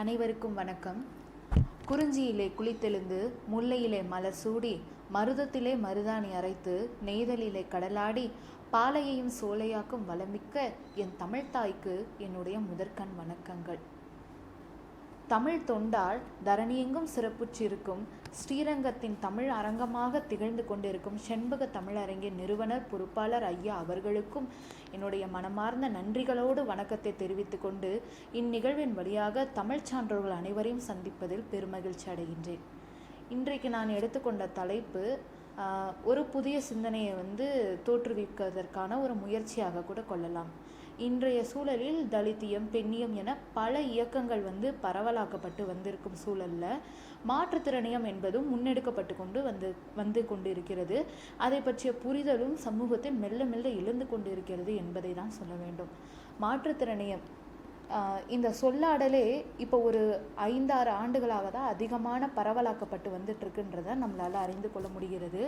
அனைவருக்கும் வணக்கம். குறிஞ்சியிலே குளித்தெழுந்து முல்லையிலே மலர் சூடி மருதத்திலே மருதாணி அரைத்து நெய்தலிலே கடலாடி பாலையையும் சோலையாக்கும் வளமிக்க என் தமிழ்த்தாய்க்கு என்னுடைய முதற்கண் வணக்கங்கள். தமிழ் தொண்டால் தரணியெங்கும் சிறப்புற்றிருக்கும் ஸ்ரீரங்கத்தின் தமிழ் அரங்கமாக திகழ்ந்து கொண்டிருக்கும் செண்பக தமிழரங்கின் நிறுவனர் பொறுப்பாளர் ஐயா அவர்களுக்கும் என்னுடைய மனமார்ந்த நன்றிகளோடு வணக்கத்தை தெரிவித்து கொண்டு இந்நிகழ்வின் வழியாக தமிழ் சான்றோர்கள் அனைவரையும் சந்திப்பதில் பெருமகிழ்ச்சி அடைகின்றேன். இன்றைக்கு நான் எடுத்துக்கொண்ட தலைப்பு ஒரு புதிய சிந்தனையை தோற்றுவிப்பதற்கான ஒரு முயற்சியாக கூட கொள்ளலாம். இன்றைய சூழலில் தலித்தியம், பெண்ணியம் என பல இயக்கங்கள் பரவலாக்கப்பட்டு வந்திருக்கும் சூழலில் மாற்றுத்திறனியம் என்பதும் முன்னெடுக்கப்பட்டு வந்து கொண்டு இருக்கிறது. அதை பற்றிய புரிதலும் சமூகத்தில் மெல்ல மெல்ல இழந்து கொண்டு இருக்கிறது என்பதை தான் சொல்ல வேண்டும். மாற்றுத்திறனியம் இந்த சொல்லாடலே இப்போ ஒரு 5-6 ஆண்டுகளாக தான் அதிகமான பரவலாக்கப்பட்டு வந்துட்டுருக்குன்றதை நம்மளால் அறிந்து கொள்ள முடிகிறது.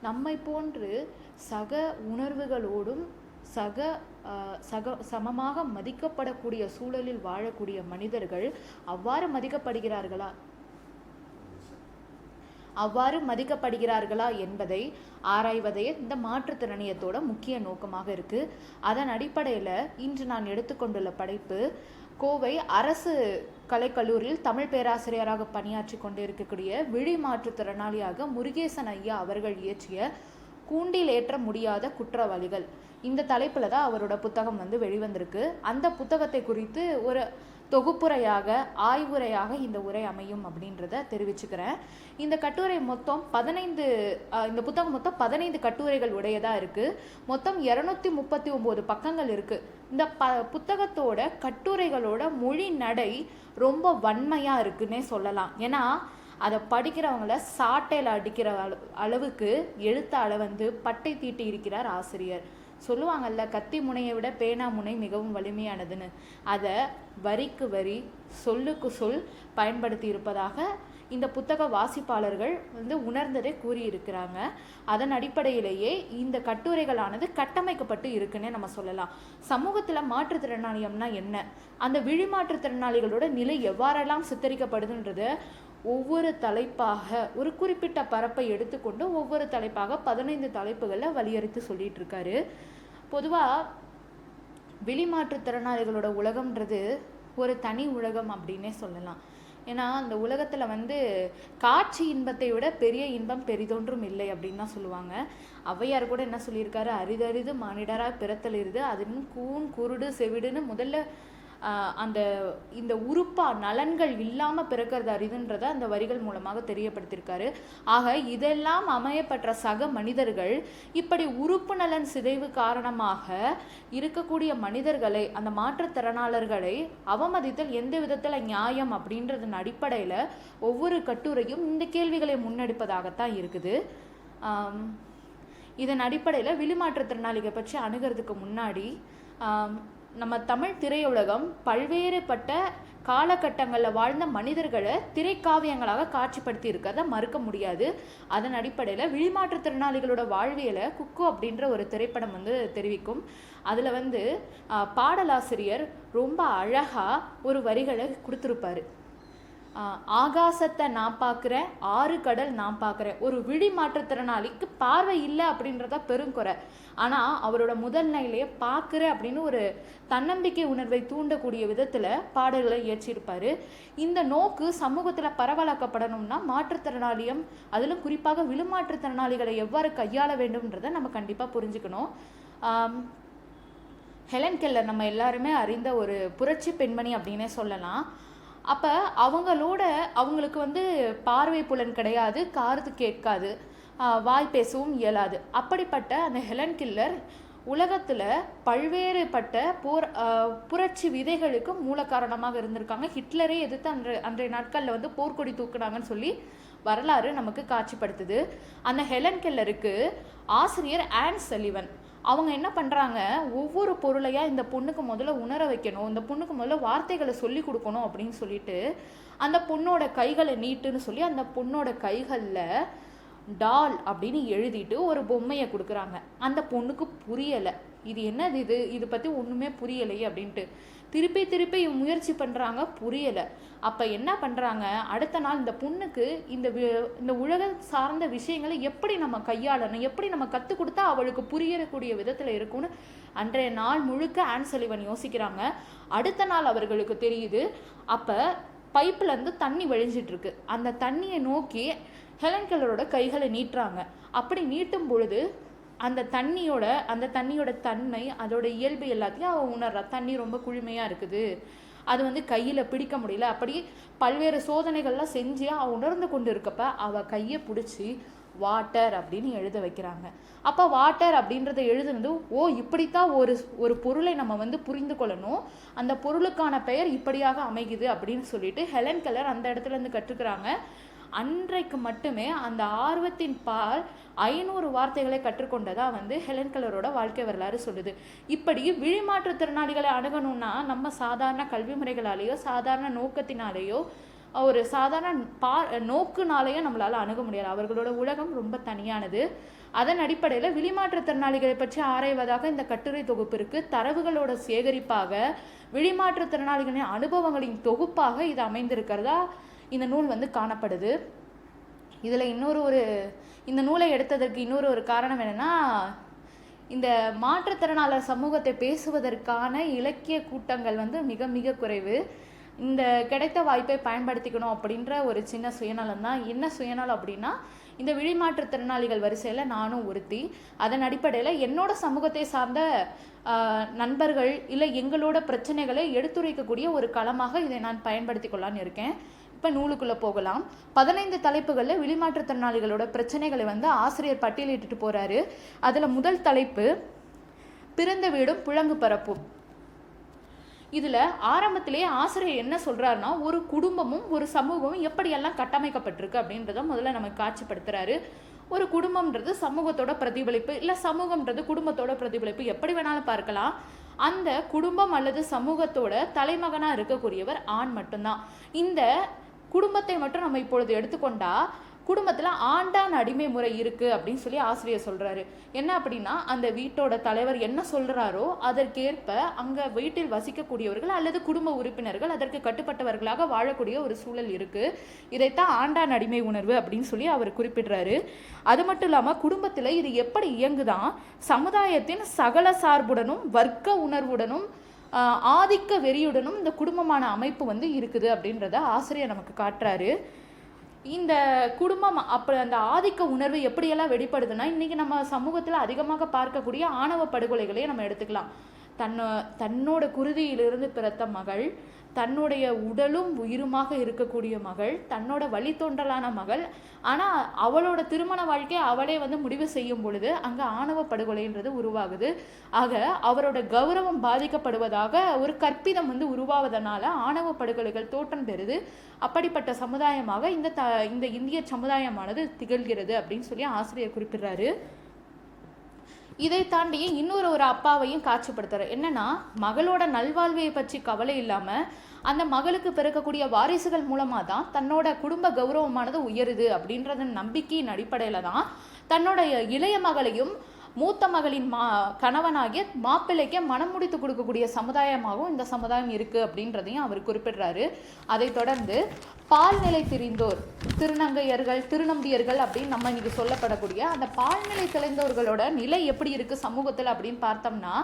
நம்மை போன்று சக உணர்வுகளோடும் சமமாக மதிக்கப்படக்கூடிய சூழலில் வாழக்கூடிய மனிதர்கள் அவ்வாறு மதிக்கப்படுகிறார்களா என்பதை ஆராய்வதே இந்த மாற்றுத்திறனியத்தோட முக்கிய நோக்கமாக இருக்கு. அதன் அடிப்படையில் இன்று நான் எடுத்துக்கொண்டுள்ள படைப்பு கோவை அரசு கலைக்கல்லூரியில் தமிழ் பேராசிரியராக பணியாற்றி கொண்டு இருக்கக்கூடிய விழி மாற்றுத்திறனாளியாக முருகேசன் ஐயா அவர்கள் இயற்றிய கூண்டில் ஏற்ற முடியாத குற்றவாளிகள், இந்த தலைப்பில் தான் அவரோட புத்தகம் வெளிவந்திருக்கு. அந்த புத்தகத்தை குறித்து ஒரு தொகுப்புரையாக ஆய்வுரையாக இந்த உரை அமையும் அப்படின்றத தெரிவிச்சுக்கிறேன். இந்த கட்டுரை மொத்தம் 15 இந்த புத்தகம் மொத்தம் 15 கட்டுரைகள் உடையதாக இருக்குது. மொத்தம் 239 பக்கங்கள் இருக்குது. இந்த புத்தகத்தோட கட்டுரைகளோட மொழி நடை ரொம்ப வன்மையாக இருக்குன்னே சொல்லலாம். ஏன்னா அதை படிக்கிறவங்கள சாட்டையில் அடிக்கிற அளவுக்கு எழுத்தாள பட்டை தீட்டி இருக்கிறார் ஆசிரியர். சொல்லுவாங்கல்ல, கத்தி முனையை விட பேனா முனை மிகவும் வலிமையானதுன்னு. அதை வரிக்கு வரி சொல்லுக்கு சொல் பயன்படுத்தி இருப்பதாக இந்த புத்தக வாசிப்பாளர்கள் உணர்ந்ததை கூறியிருக்கிறாங்க. அதன் அடிப்படையிலேயே இந்த கட்டுரைகளானது கட்டமைக்கப்பட்டு இருக்குன்னே நம்ம சொல்லலாம். சமூகத்தில் மாற்றுத்திறனாளியம்னா என்ன, அந்த விழி மாற்றுத்திறனாளிகளோட நிலை எவ்வாறெல்லாம் சித்தரிக்கப்படுதுன்றது ஒவ்வொரு தலைப்பாக ஒரு குறிப்பிட்ட பரப்பை எடுத்துக்கொண்டு ஒவ்வொரு தலைப்பாக 15 தலைப்புகளில் வலியுறுத்தி சொல்லிட்டு இருக்காரு. பொதுவாக வெளிமாற்றுத்திறனாளிகளோட உலகம்ன்றது ஒரு தனி உலகம் அப்படின்னே சொல்லலாம். ஏன்னா அந்த உலகத்தில் காட்சி இன்பத்தை விட பெரிய இன்பம் பெரிதொன்றும் இல்லை அப்படின்னு தான் சொல்லுவாங்க. ஔவையார் கூட என்ன சொல்லியிருக்காரு, அரிதறிது மானிடராக பிறத்தலிருது, அதுன்னு கூன் குருடு செவிடுன்னு முதல்ல இந்த உறுப்பா நலன்கள் இல்லாமல் பிறக்கிறது அரிதுன்றதை அந்த வரிகள் மூலமாக தெரியப்படுத்தியிருக்காரு. ஆக இதெல்லாம் அமையப்பட்ட சக மனிதர்கள் இப்படி உறுப்பு நலன் சிதைவு காரணமாக இருக்கக்கூடிய மனிதர்களை, அந்த மாற்றுத்திறனாளர்களை அவமதித்தல் எந்த விதத்தில் நியாயம் அப்படின்றதன் அடிப்படையில் ஒவ்வொரு கட்டுரையும் இந்த கேள்விகளை முன்னெடுப்பதாகத்தான் இருக்குது. இதன் அடிப்படையில் விழிமாற்றுத்திறனாளிகளை பற்றி அணுகிறதுக்கு முன்னாடி நம்ம தமிழ் திரையுலகம் பல்வேறுபட்ட காலகட்டங்களில் வாழ்ந்த மனிதர்களை திரைக்காவியங்களாக காட்சிப்படுத்தி இருக்கிறத மறுக்க முடியாது. அதன் அடிப்படையில் விழிமாற்றுத்திறனாளிகளோட வாழ்வியலை குக்கு அப்படின்ற ஒரு திரைப்படம் தெரிவிக்கும். அதில் பாடலாசிரியர் ரொம்ப அழகாக ஒரு வரிகளை கொடுத்துருப்பாரு. ஆகாசத்தை நான் பார்க்குறேன், 6 கடல் நான் பார்க்குறேன். ஒரு விழி மாற்றுத்திறனாளிக்கு பார்வை இல்லை அப்படின்றத பெருங்குறை. ஆனால் அவரோட முதல் நிலையிலேயே பார்க்குறேன் அப்படின்னு ஒரு தன்னம்பிக்கை உணர்வை தூண்டக்கூடிய விதத்தில் பாடல்களை இயற்றியிருப்பார். இந்த நோக்கு சமூகத்தில் பரவலாக்கப்படணும்னா மாற்றுத்திறனாளியம், அதிலும் குறிப்பாக விழுமாற்றுத்திறனாளிகளை எவ்வாறு கையாள வேண்டும்ன்றதை நம்ம கண்டிப்பாக புரிஞ்சுக்கணும். ஹெலன் கெல்லர் நம்ம எல்லாருமே அறிந்த ஒரு புரட்சி பெண்மணி அப்படின்னே சொல்லலாம். அப்போ அவங்களுக்கு பார்வை புலன் கிடையாது, காது கேட்காது, வாய் பேசவும் இயலாது. அப்படிப்பட்ட அந்த ஹெலன் கெல்லர் உலகத்தில் பல்வேறுபட்ட புரட்சி விதைகளுக்கு மூல காரணமாக இருந்திருக்காங்க. ஹிட்லரே எதிர்த்து அன்றைய நாட்களில் போர்க்கொடி தூக்குனாங்கன்னு சொல்லி வரலாறு நமக்கு காட்சிப்படுத்துது. அந்த ஹெலன் கெல்லருக்கு ஆசிரியர் ஆன் சலிவன் அவங்க என்ன பண்ணுறாங்க, ஒவ்வொரு பொருளையாக இந்த பொண்ணுக்கு முதல்ல உணர வைக்கணும், இந்த பொண்ணுக்கு முதல்ல வார்த்தைகளை சொல்லி கொடுக்கணும் அப்படின்னு சொல்லிட்டு அந்த பொண்ணோட கைகளை நீட்டுன்னு சொல்லி அந்த பொண்ணோட கைகளில் டால் அப்படின்னு எழுதிட்டு ஒரு பொம்மையை கொடுக்குறாங்க. அந்த பொண்ணுக்கு புரியலை, இது என்னது, இது பற்றி ஒன்றுமே புரியலையே அப்படின்ட்டு திருப்பி முயற்சி பண்ணுறாங்க, புரியலை. அப்போ என்ன பண்ணுறாங்க, அடுத்த நாள் இந்த பொண்ணுக்கு இந்த உலக சார்ந்த விஷயங்களை எப்படி நம்ம கையாளணும், எப்படி நம்ம கற்றுக் கொடுத்தா அவளுக்கு புரியக்கூடிய விதத்தில் இருக்கும்னு அன்றைய நாள் முழுக்க ஆன் சலிவன் யோசிக்கிறாங்க. அடுத்த நாள் அவர்களுக்கு தெரியுது, அப்போ பைப்புலேருந்து தண்ணி வழிஞ்சிட்டு இருக்கு. அந்த தண்ணியை நோக்கி ஹெலன் கெல்லரோட கைகளை நீட்டுறாங்க. அப்படி நீட்டும் பொழுது அந்த தண்ணியோட தன்மை, அதோட இயல்பு எல்லாத்தையும் அவள் உணர்றா. தண்ணி ரொம்ப குளுமையாக இருக்குது, அது வந்து கையில் பிடிக்க முடியல. அப்படி பல்வேறு சோதனைகள்லாம் செஞ்சு அவள் உணர்ந்து கொண்டு இருக்கப்ப அவள் கையை பிடிச்சி வாட்டர் அப்படின்னு எழுத வைக்கிறாங்க. அப்போ வாட்டர் அப்படின்றத எழுதுனது, இப்படித்தான் ஒரு பொருளை நம்ம வந்து புரிந்து கொள்ளணும், அந்த பொருளுக்கான பெயர் இப்படியாக அமைகுது அப்படின்னு சொல்லிட்டு ஹெலன் கெல்லர் அந்த இடத்துல இருந்து கற்றுக்கிறாங்க. அன்றைக்கு மட்டுமே அந்த ஆர்வத்தின் பால் 500 வார்த்தைகளை கற்றுக்கொண்டதா வந்து ஹெலன் கெல்லரோட வாழ்க்கை வரலாறு சொல்லுது. இப்படி விழிமாற்றுத்திறனாளிகளை அணுகணும்னா நம்ம சாதாரண கல்வி முறைகளாலேயோ சாதாரண நோக்கத்தினாலேயோ ஒரு சாதாரண நோக்குனாலேயோ நம்மளால் அணுக முடியாது. அவர்களோட உலகம் ரொம்ப தனியானது. அதன் அடிப்படையில் விழிமாற்றுத்திறனாளிகளை பற்றி ஆராய்வதாக இந்த கட்டுரை தொகுப்பு இருக்குது. தரவுகளோட சேகரிப்பாக, விழிமாற்றுத்திறனாளிகளின் அனுபவங்களின் தொகுப்பாக இது அமைந்திருக்கிறதா இந்த நூல் வந்து காணப்படுது. இதில் இந்த நூலை எடுத்ததற்கு இன்னொரு காரணம் என்னென்னா, இந்த மாற்றுத்திறனாளர் சமூகத்தை பேசுவதற்கான இலக்கிய கூட்டங்கள் வந்து மிக மிக குறைவு. இந்த கிடைத்த வாய்ப்பை பயன்படுத்திக்கணும் அப்படின்ற ஒரு சின்ன சுயநலம் தான். என்ன சுயநலம் அப்படின்னா, இந்த விழிமாற்றுத்திறனாளிகள் வரிசையில் நானும் ஒருத்தி. அதன் அடிப்படையில் என்னோட சமூகத்தை சார்ந்த நண்பர்கள் இல்லை எங்களோட பிரச்சனைகளை எடுத்துரைக்கக்கூடிய ஒரு களமாக இதை நான் பயன்படுத்தி கொள்ளலான்னு இருக்கேன். இப்போ நூலுக்குள்ளே போகலாம். 15 தலைப்புகளில் விழிமாற்றுத்திறனாளிகளோட பிரச்சனைகளை வந்து ஆசிரியர் பட்டியலிட்டு போகிறாரு. அதில் முதல் தலைப்பு பிறந்த வீடும் புழங்கு பரப்பும். இதில் ஆரம்பத்திலேயே ஆசிரியர் என்ன சொல்கிறாருன்னா, ஒரு குடும்பமும் ஒரு சமூகமும் எப்படியெல்லாம் கட்டமைக்கப்பட்டிருக்கு அப்படின்றத முதல்ல நமக்கு காட்சிப்படுத்துகிறாரு. ஒரு குடும்பம்ன்றது சமூகத்தோட பிரதிபலிப்பு, இல்லை சமூகம்ன்றது குடும்பத்தோட பிரதிபலிப்பு, எப்படி வேணாலும் பார்க்கலாம். அந்த குடும்பம் அல்லது சமூகத்தோட தலைமகனாக இருக்கக்கூடியவர் ஆண் மட்டும்தான். இந்த குடும்பத்தை மட்டும் நம்ம இப்பொழுது எடுத்துக்கொண்டா குடும்பத்தில் ஆண்டான் அடிமை முறை இருக்குது அப்படின்னு சொல்லி ஆசிரியர் சொல்கிறாரு. என்ன அப்படின்னா, அந்த வீட்டோட தலைவர் என்ன சொல்கிறாரோ அதற்கேற்ப அங்கே வீட்டில் வசிக்கக்கூடியவர்கள் அல்லது குடும்ப உறுப்பினர்கள் அதற்கு கட்டுப்பட்டவர்களாக வாழக்கூடிய ஒரு சூழல் இருக்குது. இதைத்தான் ஆண்டான் அடிமை உணர்வு அப்படின்னு சொல்லி அவர் குறிப்பிடுறாரு. அது மட்டும் இல்லாமல் குடும்பத்தில் இது எப்படி இயங்குதான், சமுதாயத்தின் சகல சார்புடனும் வர்க்க உணர்வுடனும் ஆதிக்க வெறியுடனும் இந்த குடும்பமான அமைப்பு வந்து இருக்குது அப்படின்றத ஆசிரியர் நமக்கு காட்டுறாரு. இந்த குடும்பம் அந்த ஆதிக்க உணர்வு எப்படியெல்லாம் வெளிப்படுதுன்னா, இன்றைக்கி நம்ம சமூகத்தில் அதிகமாக பார்க்கக்கூடிய ஆணவ படுகொலைகளையே நம்ம எடுத்துக்கலாம். தன்னோட குருதியிலிருந்து பிறந்த மகள், தன்னுடைய உடலும் உயிருமாக இருக்கக்கூடிய மகள், தன்னோட வழித்தோன்றலான மகள், ஆனால் அவளோட திருமண வாழ்க்கையை அவளே வந்து முடிவு செய்யும் பொழுது அங்கே ஆணவ படுகொலைன்றது உருவாகுது. ஆக அவரோட கௌரவம் பாதிக்கப்படுவதாக ஒரு கற்பிதம் வந்து உருவாவதனால ஆணவ படுகொலைகள் தோற்றம் பெறுது. அப்படிப்பட்ட சமுதாயமாக இந்த இந்திய சமுதாயமானது திகழ்கிறது அப்படின்னு சொல்லி ஆசிரியர் குறிப்பிடுறாரு. இதை தாண்டி ஒரு அப்பாவையும் காட்சிப்படுத்துறாரு. என்னன்னா, மகளோட நல்வாழ்வையை பற்றி கவலை இல்லாமல் அந்த மகளுக்கு பிறக்கக்கூடிய வாரிசுகள் மூலமாக தான் தன்னோட குடும்ப கௌரவமானது உயருது அப்படின்றதன் நம்பிக்கையின் அடிப்படையில் தான் தன்னோட இளைய மகளையும் மூத்த மகளின் கணவனாகிய மாப்பிள்ளைக்கு மனம் முடித்து கொடுக்கக்கூடிய சமுதாயமாகவும் இந்த சமுதாயம் இருக்குது அப்படின்றதையும் அவர் குறிப்பிடுறாரு. அதை தொடர்ந்து பால்நிலை திரிந்தோர், திருநங்கையர்கள், திருநம்பியர்கள் அப்படின்னு நம்ம இன்னைக்கு சொல்லப்படக்கூடிய அந்த பால்நிலை திளைந்தோர்களோட நிலை எப்படி இருக்குது சமூகத்தில் அப்படின்னு பார்த்தோம்னா,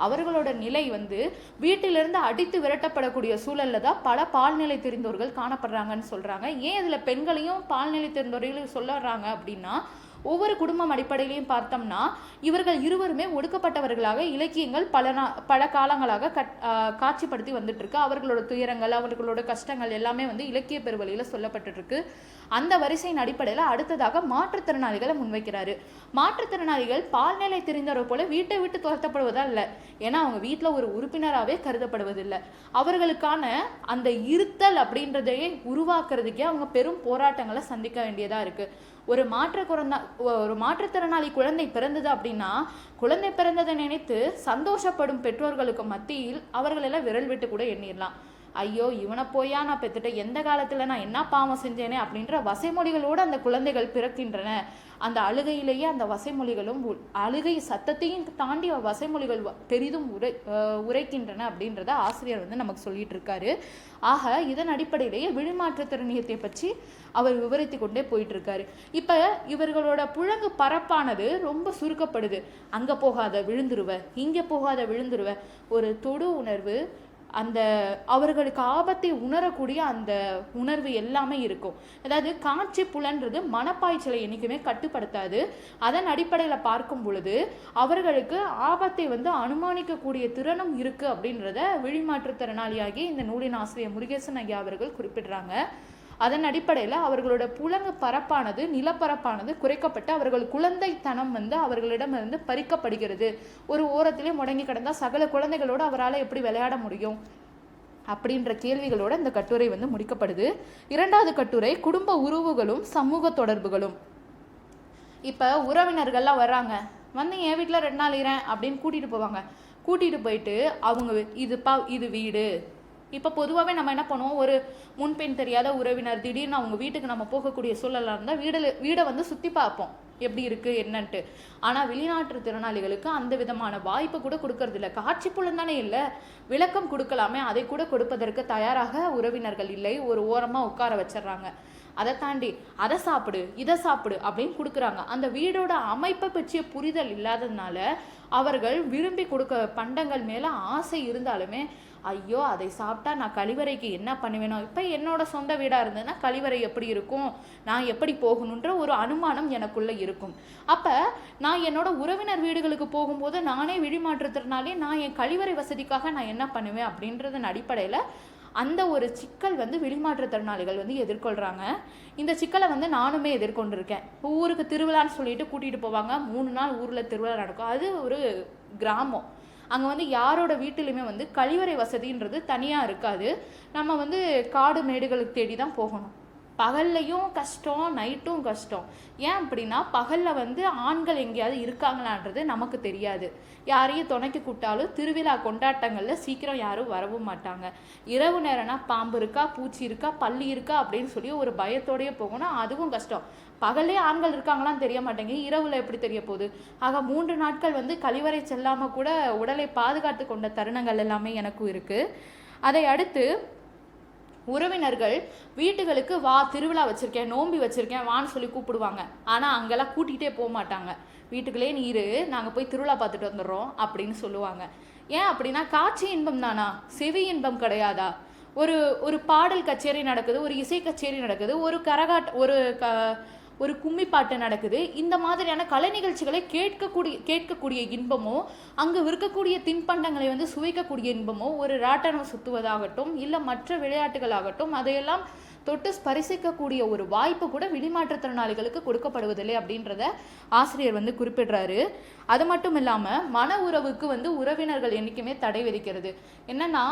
அவர்களோட நிலை வந்து வீட்டிலிருந்து அடித்து விரட்டப்படக்கூடிய சூழலில் தான் பல பால்நிலை தெரிந்தோர்கள் காணப்படுறாங்கன்னு சொல்கிறாங்க. ஏன் இதில் பெண்களையும் பால்நிலை தெரிந்தோர்களையும் சொல்லுறாங்க அப்படின்னா, ஒவ்வொரு குடும்பம் அடிப்படையிலையும் பார்த்தோம்னா இவர்கள் இருவருமே ஒடுக்கப்பட்டவர்களாக இலக்கியங்கள் பல காலங்களாக காட்சிப்படுத்தி வந்துட்டு இருக்கு. அவர்களோட துயரங்கள், அவர்களோட கஷ்டங்கள் எல்லாமே வந்து இலக்கிய பெருவழியில் சொல்லப்பட்டுருக்கு. அந்த வரிசையின் அடிப்படையில் அடுத்ததாக மாற்றுத்திறனாளிகளை முன்வைக்கிறாரு. மாற்றுத்திறனாளிகள் பால்நிலை தெரிந்தவரை போல வீட்டை விட்டு துரத்தப்படுவதா இல்லை, ஏன்னா அவங்க வீட்டில் ஒரு உறுப்பினராகவே கருதப்படுவதில்லை. அவர்களுக்கான அந்த இருத்தல் அப்படின்றதையே உருவாக்குறதுக்கே அவங்க பெரும் போராட்டங்களை சந்திக்க வேண்டியதாக இருக்குது. ஒரு மாற்றுத்திறனாளி குழந்தை பிறந்தது அப்படின்னா, குழந்தை பிறந்ததை நினைத்து சந்தோஷப்படும் பெற்றோர்களுக்கு மத்தியில் அவர்களெல்லாம் விரல் விட்டு கூட எண்ணிடலாம். ஐயோ இவனை போயா நான் பெற்றுட்டேன், எந்த காலத்தில் நான் என்ன பாவம் செஞ்சேனே அப்படின்ற வசைமொழிகளோடு அந்த குழந்தைகள் பிறக்கின்றன. அந்த அழுகையிலேயே அந்த வசைமொழிகளும் அழுகை சத்தத்தையும் தாண்டி வசைமொழிகள் பெரிதும் உரைக்கின்றன அப்படின்றத ஆசிரியர் வந்து நமக்கு சொல்லிட்டு இருக்காரு. ஆக இதன் அடிப்படையிலேயே விழிமாற்றுத்திறனியத்தை பற்றி அவர் விவரித்து கொண்டே போயிட்டு இருக்காரு. இப்போ இவர்களோட புழங்கு பரப்பானது ரொம்ப சுருக்கப்படுது. அங்கே போகாத விழுந்துருவ, இங்கே போகாத விழுந்துருவ, ஒரு தொடு உணர்வு, அந்த அவர்களுக்கு ஆபத்தை உணரக்கூடிய அந்த உணர்வு எல்லாமே இருக்கும். அதாவது காட்சி புலன்றது மனப்பாய்ச்சலை என்றைக்குமே கட்டுப்படுத்தாது. அதன் அடிப்படையில் பார்க்கும் பொழுது அவர்களுக்கு ஆபத்தை வந்து அனுமானிக்கக்கூடிய திறனும் இருக்குது அப்படின்றத விழிமாற்றுத்திறனாளியாகி இந்த நூலின் ஆசிரியர் முருகேசன் ஐயா அவர்கள் குறிப்பிடுறாங்க. அதன் அடிப்படையில் அவர்களோட புலங்கு பரப்பானது, நிலப்பரப்பானது குறைக்கப்பட்டு அவர்கள் குழந்தைத்தனம் வந்து அவர்களிடமிருந்து பறிக்கப்படுகிறது. ஒரு ஓரத்திலே முடங்கி கிடந்தால் சகல குழந்தைகளோடு அவரால் எப்படி விளையாட முடியும் அப்படின்ற கேள்விகளோட இந்த கட்டுரை வந்து முடிக்கப்படுது. இரண்டாவது கட்டுரை குடும்ப உறவுகளும் சமூக தொடர்புகளும். இப்போ உறவினர்கள்லாம் வர்றாங்க, வந்து என் வீட்டில் 2 நாள் இரேன் அப்படின்னு கூட்டிகிட்டு போவாங்க. கூட்டிகிட்டு போயிட்டு அவங்க இது வீடு. இப்போ பொதுவாகவே நம்ம என்ன பண்ணுவோம், ஒரு முன்பெண் தெரியாத உறவினர் திடீர்னு அவங்க வீட்டுக்கு நம்ம போகக்கூடிய சூழலாக இருந்தால் வீடை வந்து சுற்றி பார்ப்போம் எப்படி இருக்குது என்னன்ட்டு. ஆனால் வெளிநாட்டு திறனாளிகளுக்கு அந்த விதமான வாய்ப்பு கூட கொடுக்கறதில்ல. காட்சி புலன் தானே இல்லை, விளக்கம் கொடுக்கலாமே, அதை கூட கொடுப்பதற்கு தயாராக உறவினர்கள் இல்லை. ஒரு ஓரமாக உட்கார வச்சிடுறாங்க. அதை தாண்டி அதை சாப்பிடு இதை சாப்பிடு அப்படின்னு கொடுக்குறாங்க. அந்த வீடோட அமைப்பை பற்றிய புரிதல் இல்லாததுனால அவர்கள் விரும்பி கொடுக்க பண்டங்கள் மேலே ஆசை இருந்தாலுமே ஐயோ அதை சாப்பிட்டா நான் கழிவறைக்கு என்ன பண்ணுவேனோ, இப்போ என்னோட சொந்த வீடாக இருந்ததுன்னா கழிவறை எப்படி இருக்கும், நான் எப்படி போகணுன்ற ஒரு அனுமானம் எனக்குள்ளே இருக்கும். அப்போ நான் என்னோட உறவினர் வீடுகளுக்கு போகும்போது நானே விழிமாற்றுத்திறனாலே நான் என் கழிவறை வசதிக்காக நான் என்ன பண்ணுவேன் அப்படின்றதன் அடிப்படையில் அந்த ஒரு சிக்கல் வந்து விழிமாற்றுத்திறனாளிகள் வந்து எதிர்கொள்கிறாங்க. இந்த சிக்கலை வந்து நானுமே எதிர்கொண்டிருக்கேன். ஊருக்கு திருவிழான்னு சொல்லிட்டு கூட்டிகிட்டு போவாங்க. 3 நாள் ஊரில் திருவிழா நடக்கும். அது ஒரு கிராமம். அங்கே வந்து யாரோட வீட்டிலையுமே வந்து கழிவறை வசதின்றது தனியாக இருக்காது. நம்ம வந்து காடு மேடுகளுக்கு தேடி தான் போகணும். பகல்லையும் கஷ்டம், நைட்டும் கஷ்டம். ஏன் அப்படின்னா பகலில் வந்து ஆண்கள் எங்கேயாவது இருக்காங்களான்றது நமக்கு தெரியாது. யாரையும் துணைக்கு கூட்டாலும் திருவிழா கொண்டாட்டங்களில் சீக்கிரம் யாரும் வரவும் மாட்டாங்க. இரவு நேரம்னா பாம்பு இருக்கா, பூச்சி இருக்கா, பள்ளி இருக்கா அப்படின்னு சொல்லி ஒரு பயத்தோடையே போகணும். அதுவும் கஷ்டம். பகல்லே ஆண்கள் இருக்காங்களான்னு தெரிய மாட்டேங்க, இரவுல எப்படி தெரிய போகுது? ஆக 3 நாட்கள் வந்து கழிவறை செல்லாமல் கூட உடலை பாதுகாத்து கொண்ட தருணங்கள் எல்லாமே எனக்கும் இருக்குது. அதை அடுத்து உறவினர்கள் வீட்டுகளுக்கு வா, திருவிழா வச்சுருக்கேன், நோம்பி வச்சுருக்கேன் வான்னு சொல்லி கூப்பிடுவாங்க. ஆனால் அங்கெல்லாம் கூட்டிகிட்டே போக மாட்டாங்க. வீட்டுக்குள்ளே நீர், நாங்கள் போய் திருவிழா பார்த்துட்டு வந்துடுறோம் அப்படின்னு சொல்லுவாங்க. ஏன் அப்படின்னா காட்சி இன்பம் தானா, செவி இன்பம் கிடையாதா? ஒரு பாடல் கச்சேரி நடக்குது, ஒரு இசை கச்சேரி நடக்குது, ஒரு கும்மி பாட்டு நடக்குது. இந்த மாதிரியான கலை நிகழ்ச்சிகளை கேட்கக்கூடிய இன்பமோ, அங்கு இருக்கக்கூடிய தின்பண்டங்களை வந்து சுவைக்கக்கூடிய இன்பமோ, ஒரு ராட்டனம் சுற்றுவதாகட்டும் இல்லை மற்ற விளையாட்டுகளாகட்டும் அதையெல்லாம் தொட்டு ஸ்பரிசிக்கக்கூடிய ஒரு வாய்ப்பு கூட விழிமாற்றுத்திறனாளிகளுக்கு கொடுக்கப்படுவதில்லை அப்படின்றத ஆசிரியர் வந்து குறிப்பிடுறாரு. அது மட்டும் இல்லாமல் மன உறவுக்கு வந்து உறவினர்கள் என்றைக்குமே தடை விதிக்கிறது. என்னன்னா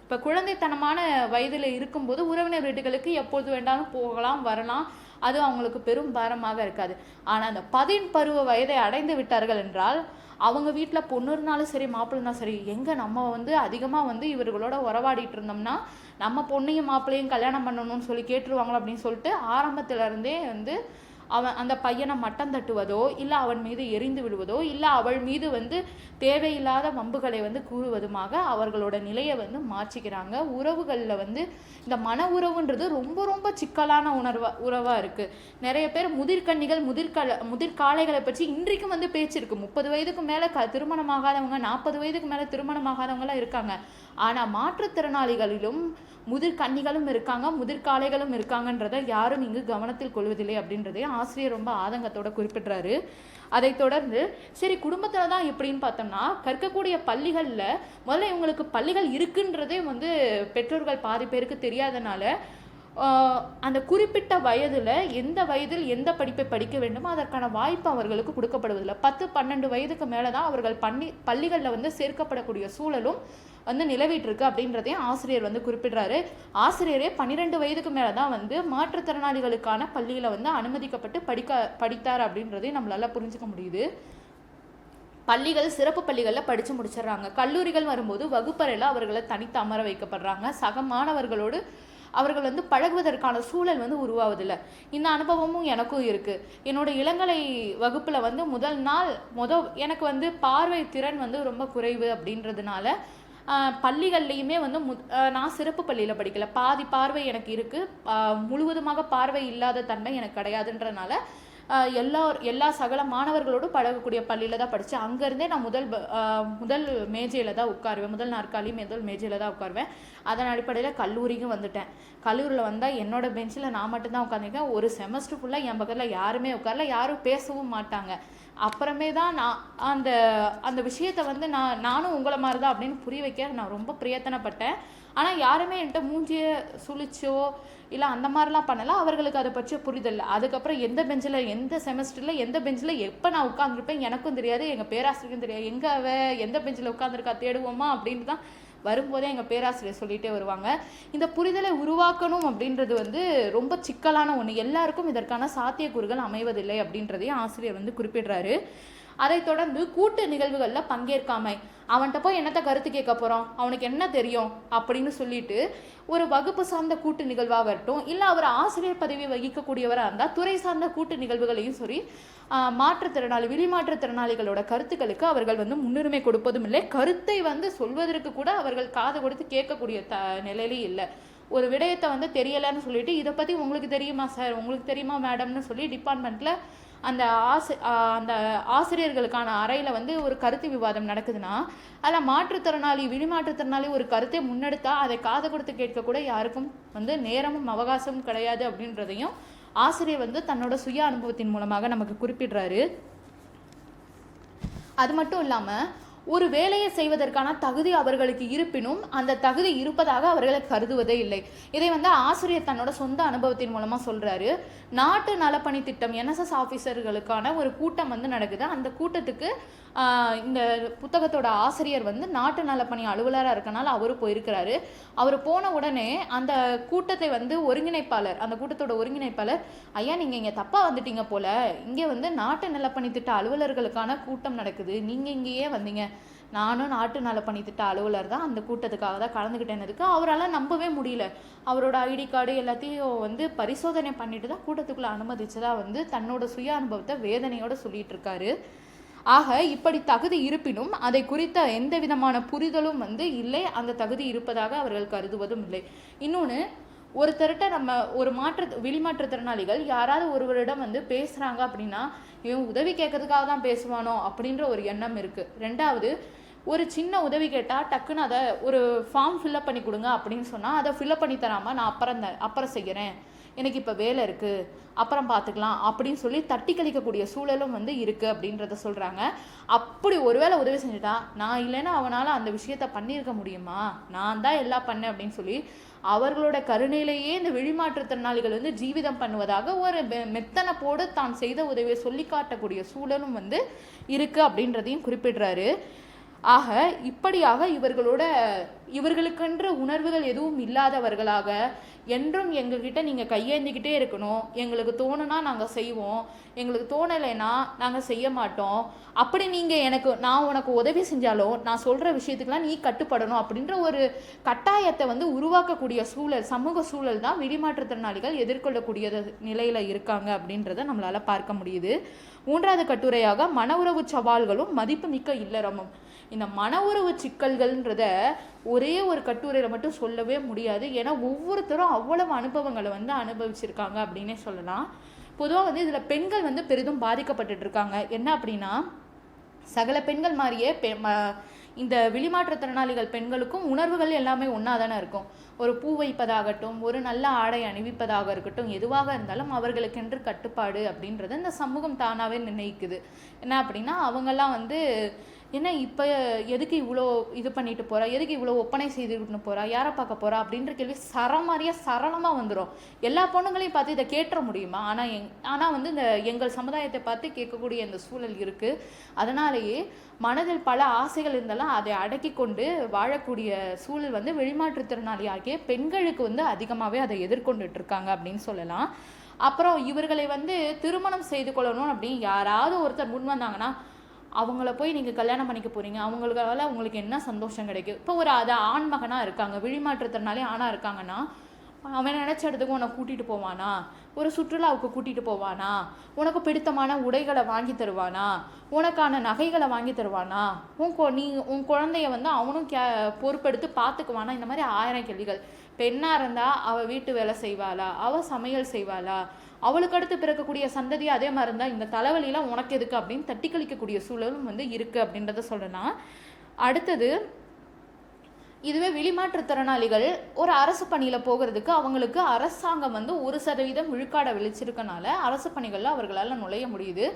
இப்போ குழந்தைத்தனமான வயதில் இருக்கும்போது உறவினர் வீடுகளுக்கு எப்போது வேண்டாலும் போகலாம் வரலாம், அது அவங்களுக்கு பெரும் பாரமாக இருக்காது. ஆனால் அந்த 10 பருவ வயதை அடைந்து விட்டார்கள் என்றால் அவங்க வீட்டில் பொண்ணு இருந்தாலும் சரி மாப்பிள்ளைனா சரி, எங்கே நம்ம வந்து அதிகமாக வந்து இவர்களோட உறவாடிட்டு இருந்தோம்னா நம்ம பொண்ணையும் மாப்பிள்ளையும் கல்யாணம் பண்ணணும்னு சொல்லி கேட்டுருவாங்களோ அப்படின்னு சொல்லிட்டு ஆரம்பத்திலருந்தே வந்து அந்த பையனை மட்டம் தட்டுவதோ இல்லை அவன் மீது எரிந்து விடுவதோ இல்லை அவள் மீது வந்து தேவையில்லாத வம்புகளை வந்து கூறுவதுமாக அவர்களோட நிலையை வந்து மாற்றிக்கிறாங்க. உறவுகளில் வந்து இந்த உறவுன்றது ரொம்ப ரொம்ப சிக்கலான உறவாக இருக்குது. நிறைய பேர் முதிர்கன்னிகள் முதிர்காலைகளை பற்றி இன்றைக்கும் வந்து பேச்சு இருக்குது. 30 வயதுக்கு மேலே திருமணமாகாதவங்க, 40 வயதுக்கு மேலே திருமணமாகாதவங்களாம் இருக்காங்க. ஆனால் மாற்றுத்திறனாளிகளிலும் முதிர்கன்னிகளும் இருக்காங்க, முதிர்காலைகளும் இருக்காங்கன்றதை யாரும் இங்கு கவனத்தில் கொள்வதில்லை அப்படின்றதையும் ஆசிரியர் ரொம்ப ஆதங்கத்தோட குறிப்பிட்றாரு. அதை தொடர்ந்து சரி குடும்பத்தில் தான் எப்படின்னு பார்த்தோம்னா கற்கக்கூடிய பள்ளிகளில் முதல்ல இவங்களுக்கு பள்ளிகள் இருக்குன்றதே வந்து பெற்றோர்கள் பாதி பேருக்கு தெரியாதனால அந்த குறிப்பிட்ட எந்த வயதில் எந்த படிப்பை படிக்க வேண்டுமோ அதற்கான வாய்ப்பு அவர்களுக்கு கொடுக்கப்படுவதில்லை. 10-12 வயதுக்கு மேலே தான் அவர்கள் பள்ளிகளில் வந்து சேர்க்கப்படக்கூடிய சூழலும் வந்து நிலவிட்டுருக்கு அப்படின்றதையும் ஆசிரியர் வந்து குறிப்பிடுறாரு. ஆசிரியரே 12 வயதுக்கு மேலே தான் வந்து மாற்றுத்திறனாளிகளுக்கான பள்ளியில் வந்து அனுமதிக்கப்பட்டு படித்தார் அப்படின்றதையும் நம்மளால புரிஞ்சுக்க முடியுது. பள்ளிகள் சிறப்பு பள்ளிகளில் படித்து முடிச்சிடுறாங்க. கல்லூரிகள் வரும்போது வகுப்பறையில் அவர்களை தனித்து அமர வைக்கப்படுறாங்க. சக மாணவர்களோடு அவர்கள் வந்து பழகுவதற்கான சூழல் வந்து உருவாவதில்லை. இந்த அனுபவமும் எனக்கும் இருக்குது. என்னோட இளங்கலை வகுப்பில் வந்து முதல் நாள் எனக்கு வந்து பார்வை திறன் வந்து ரொம்ப குறைவு அப்படின்றதுனால பள்ளிகள்லையுமே வந்து நான் சிறப்பு பள்ளியில் படிக்கல. பாதி பார்வை எனக்கு இருக்குது, முழுவதுமாக பார்வை இல்லாத தன்மை எனக்கு கிடையாதுன்றதுனால எல்லா சகல மாணவர்களோடும் பழகக்கூடிய பள்ளியில் தான் படித்தேன். அங்கேருந்தே நான் முதல் மேஜையில் தான் உட்காருவேன், முதல் நாற்காலி முதல் மேஜையில் தான் உட்காருவேன். அதன் அடிப்படையில் கல்லூரிக்கும் வந்துட்டேன். கல்லூரியில் வந்தால் என்னோட பெஞ்சில் நான் மட்டும்தான் உட்காந்துருக்கேன். ஒரு செமஸ்டர் ஃபுல்லாக என் பக்கத்தில் யாருமே உட்காரல, யாரும் பேசவும் மாட்டாங்க. அப்புறமே தான் நான் அந்த விஷயத்தை வந்து நானும் உங்களை மாதிரி தான் அப்படின்னு புரிய வைக்க நான் ரொம்ப பிரயத்தனப்பட்டேன். ஆனால் யாருமே என்கிட்ட மூஞ்சியை சுழிச்சோ இல்லை அந்த மாதிரிலாம் பண்ணலை. அவர்களுக்கு அதை பற்றி புரிதல். அதுக்கப்புறம் எந்த பெஞ்சில் எந்த செமஸ்டரில் எந்த பெஞ்சில் எப்போ நான் உட்காந்துருப்பேன் எனக்கும் தெரியாது, எங்கள் பேராசிரியருக்கும் தெரியாது. எங்கே எந்த பெஞ்சில் உட்காந்துருக்கா தேடுவோமா அப்படின்னு தான் வரும்போதே எங்கள் பேராசிரியர் சொல்லிகிட்டே வருவாங்க. இந்த புரிதலை உருவாக்கணும் அப்படின்றது வந்து ரொம்ப சிக்கலான ஒன்று. எல்லாருக்கும் இதற்கான சாத்தியக்கூறுகள் அமைவதில்லை அப்படின்றதையும் ஆசிரியர் வந்து குறிப்பிடுறாரு. அதை தொடர்ந்து கூட்டு நிகழ்வுகளில் பங்கேற்காமை, அவன்கிட்ட போய் என்னத்தை கருத்து கேட்க போகிறோம், அவனுக்கு என்ன தெரியும் அப்படின்னு சொல்லிட்டு ஒரு வகுப்பு சார்ந்த கூட்டு நிகழ்வாக வரட்டும், இல்லை அவர் ஆசிரியர் பதவி வகிக்கக்கூடியவராக இருந்தால் துறை சார்ந்த கூட்டு நிகழ்வுகளையும் சரி, வெளிமாற்றுத்திறனாளிகளோட கருத்துக்களுக்கு அவர்கள் வந்து முன்னுரிமை கொடுப்பதும் இல்லை. கருத்தை வந்து சொல்வதற்கு கூட அவர்கள் காது கொடுத்து கேட்கக்கூடிய நிலையிலே இல்லை. ஒரு விடயத்தை வந்து தெரியலைன்னு சொல்லிட்டு இதை பற்றி உங்களுக்கு தெரியுமா சார், உங்களுக்கு தெரியுமா மேடம்னு சொல்லி டிபார்ட்மெண்ட்டில் அந்த ஆசிரியர்களுக்கான அறையில் வந்து ஒரு கருத்து விவாதம் நடக்குதுன்னா அதில் வெளிமாற்றுத்திறனாளி ஒரு கருத்தை முன்னெடுத்தால் அதை காது கொடுத்து கேட்கக்கூட யாருக்கும் வந்து நேரமும் அவகாசமும் கிடையாது அப்படின்றதையும் ஆசிரியர் வந்து தன்னோட சுய அனுபவத்தின் மூலமாக நமக்கு குறிப்பிடுறாரு. அது மட்டும் இல்லாமல் ஒரு வேலையை செய்வதற்கான தகுதி அவர்களுக்கு இருப்பினும் அந்த தகுதி இருப்பதாக அவர்களை கருதுவதே இல்லை. இதை வந்து ஆசிரியர் தன்னோட சொந்த அனுபவத்தின் மூலமாக சொல்கிறாரு. நாட்டு நலப்பணி திட்டம் என்எஸ்எஸ் ஆஃபீஸர்களுக்கான ஒரு கூட்டம் வந்து நடக்குது. அந்த கூட்டத்துக்கு இந்த புத்தகத்தோட ஆசிரியர் வந்து நாட்டு நலப்பணி அலுவலராக இருக்கனால அவரு போயிருக்கிறாரு. அவர் போன உடனே அந்த கூட்டத்தை வந்து அந்த கூட்டத்தோட ஒருங்கிணைப்பாளர், ஐயா நீங்கள் இங்கே தப்பாக வந்துட்டீங்க போல, இங்கே வந்து நாட்டு நலப்பணி திட்ட அலுவலர்களுக்கான கூட்டம் நடக்குது, நீங்கள் இங்கேயே வந்தீங்க. நானும் நாட்டு நலப்பணி திட்ட அலுவலர் தான், அந்த கூட்டத்துக்காக தான் கலந்துக்கிட்டேனதுக்கு அவரால் நம்பவே முடியல. அவரோட ஐடி கார்டு எல்லாத்தையும் வந்து பரிசோதனை பண்ணிட்டு தான் கூட்டத்துக்குள்ளே அனுமதிச்சதா வந்து தன்னோட சுய அனுபவத்தை வேதனையோடு சொல்லிட்டு இருக்காரு. ஆக இப்படி தகுதி இருப்பினும் அதை குறித்த எந்த விதமான புரிதலும் வந்து இல்லை, அந்த தகுதி இருப்பதாக அவர்கள் கருதுவதும் இல்லை. இன்னொன்று, ஒருத்தர்கிட்ட நம்ம ஒரு வெளிமாற்றுத்திறனாளிகள் யாராவது ஒருவரிடம் வந்து பேசுகிறாங்க அப்படின்னா இவன் உதவி கேட்கறதுக்காக தான் பேசுவானோ அப்படின்ற ஒரு எண்ணம் இருக்குது. ரெண்டாவது, ஒரு சின்ன உதவி கேட்டால் டக்குன்னு அதை ஒரு ஃபார்ம் ஃபில்அப் பண்ணி கொடுங்க அப்படின்னு சொன்னால் அதை ஃபில்அப் பண்ணி தராமல் நான் அப்புறம் செய்கிறேன், எனக்கு இப்போ வேலை இருக்குது, அப்புறம் பார்த்துக்கலாம் அப்படின்னு சொல்லி தட்டி கழிக்கக்கூடிய சூழலும் வந்து இருக்குது அப்படின்றத சொல்கிறாங்க. அப்படி ஒருவேளை உதவி செஞ்சுட்டா நான் இல்லைன்னா அவனால் அந்த விஷயத்த பண்ணியிருக்க முடியுமா, நான் தான் எல்லாம் பண்ணேன் அப்படின்னு சொல்லி அவர்களோட கருணையிலேயே இந்த வெளிமாற்றுத்திறனாளிகள் வந்து ஜீவிதம் பண்ணுவதாக ஒரு மெத்தனப்போடு தான் செய்த உதவியை சொல்லி காட்டக்கூடிய சூழலும் வந்து இருக்குது அப்படின்றதையும் குறிப்பிடுறாரு. ஆக இப்படியாக இவர்களுக்கென்று உணர்வுகள் எதுவும் இல்லாதவர்களாக என்றும் எங்ககிட்ட நீங்கள் கையேந்திக்கிட்டே இருக்கணும், எங்களுக்கு தோணுனா நாங்கள் செய்வோம், எங்களுக்கு தோணலைன்னா நாங்கள் செய்ய மாட்டோம், அப்படி நீங்கள் நான் உனக்கு உதவி செஞ்சாலும் நான் சொல்கிற விஷயத்துக்கெல்லாம் நீ கட்டுப்படணும் அப்படின்ற ஒரு கட்டாயத்தை வந்து உருவாக்கக்கூடிய சமூக சூழல் தான் வெளிமாற்றுத்திறனாளிகள் எதிர்கொள்ளக்கூடிய நிலையில் இருக்காங்க அப்படின்றத நம்மளால் பார்க்க முடியுது. 3வது கட்டுரையாக மன உறவு சவால்களும் மதிப்புமிக்க இல்லறமும். இந்த மன உறவு சிக்கல்கள்ன்றத ஒரே ஒரு கட்டுரையில் மட்டும் சொல்லவே முடியாது. ஏன்னா ஒவ்வொருத்தரும் அவ்வளவு அனுபவங்களை வந்து அனுபவிச்சிருக்காங்க அப்படின்னே சொல்லலாம். பொதுவாக வந்து இதில் பெண்கள் வந்து பெரிதும் பாதிக்கப்பட்டு இருக்காங்க. என்ன அப்படின்னா, சகல பெண்கள் மாதிரியே இந்த வெளிமாற்றுத்திறனாளிகள் பெண்களுக்கும் உணர்வுகள் எல்லாமே ஒன்றா தானே இருக்கும். ஒரு பூ வைப்பதாகட்டும், ஒரு நல்ல ஆடை அணிவிப்பதாக இருக்கட்டும், எதுவாக இருந்தாலும் அவர்களுக்கென்று கட்டுப்பாடு அப்படின்றத இந்த சமூகம் தானாகவே நிர்ணயிக்குது. என்ன அப்படின்னா, அவங்கெல்லாம் வந்து என்ன இப்போ எதுக்கு இவ்வளோ இது பண்ணிட்டு போகிறா, எதுக்கு இவ்வளோ ஒப்பனை செய்துக்கிட்டு போகிறா, யாரை பார்க்க போகிறா அப்படின்ற கேள்வி சரளமாக வந்துடும். எல்லா பொண்ணுங்களையும் பார்த்து இதை கேட்டுற முடியுமா? ஆனால் வந்து இந்த எங்கள் சமுதாயத்தை பார்த்து கேட்கக்கூடிய இந்த சூழல் இருக்குது. அதனாலேயே மனதில் பல ஆசைகள் இருந்தாலும் அதை அடக்கி கொண்டு வாழக்கூடிய சூழல் வந்து வெளிமாற்றுத்திறனாளி ஆகிய பெண்களுக்கு வந்து அதிகமாகவே அதை எதிர்கொண்டுட்டு இருக்காங்க அப்படின்னு சொல்லலாம். அப்புறம் இவர்களை வந்து திருமணம் செய்து கொள்ளணும் அப்படின்னு யாராவது ஒருத்தர் முன் வந்தாங்கன்னா அவங்கள போய் நீங்கள் கல்யாணம் பண்ணிக்க போகிறீங்க, அவங்களுக்கால உங்களுக்கு என்ன சந்தோஷம் கிடைக்கும்? இப்போ ஒரு அது ஆண் மகனாக இருக்காங்க, விழிமாற்றத்தினாலே ஆணாக இருக்காங்கன்னா, அவன் நினச்ச இடத்துக்கு உன்னை கூட்டிகிட்டு போவானா? ஒரு சுற்றுலாவுக்கு கூட்டிகிட்டு போவானா? உனக்கு பிடித்தமான உடைகளை வாங்கி தருவானா? உனக்கான நகைகளை வாங்கி தருவானா? நீ உன் குழந்தைய வந்து அவனும் பொறுப்பெடுத்து பார்த்துக்குவானா? இந்த மாதிரி 1000 கேள்விகள். பெண்ணாக இருந்தால் அவள் வீட்டு வேலை செய்வாளா? அவள் சமையல் செய்வாளா? அவளுக்கு அடுத்து பிறக்கக்கூடிய சந்ததி அதே மாதிரி இருந்தால் இந்த தலைவலியெலாம் உனக்கு எதுக்கு அப்படின்னு தட்டி கழிக்கக்கூடிய சூழலும் வந்து இருக்குது அப்படின்றத சொல்லணும். அடுத்தது, இதுவே விழிமாற்றுத்திறனாளிகள் ஒரு அரசு பணியில் போகிறதுக்கு அவங்களுக்கு அரசாங்கம் வந்து 1% விழுக்காடை விழிச்சிருக்கனால அரசு பணிகளில் அவர்களால் நுழைய முடியுது.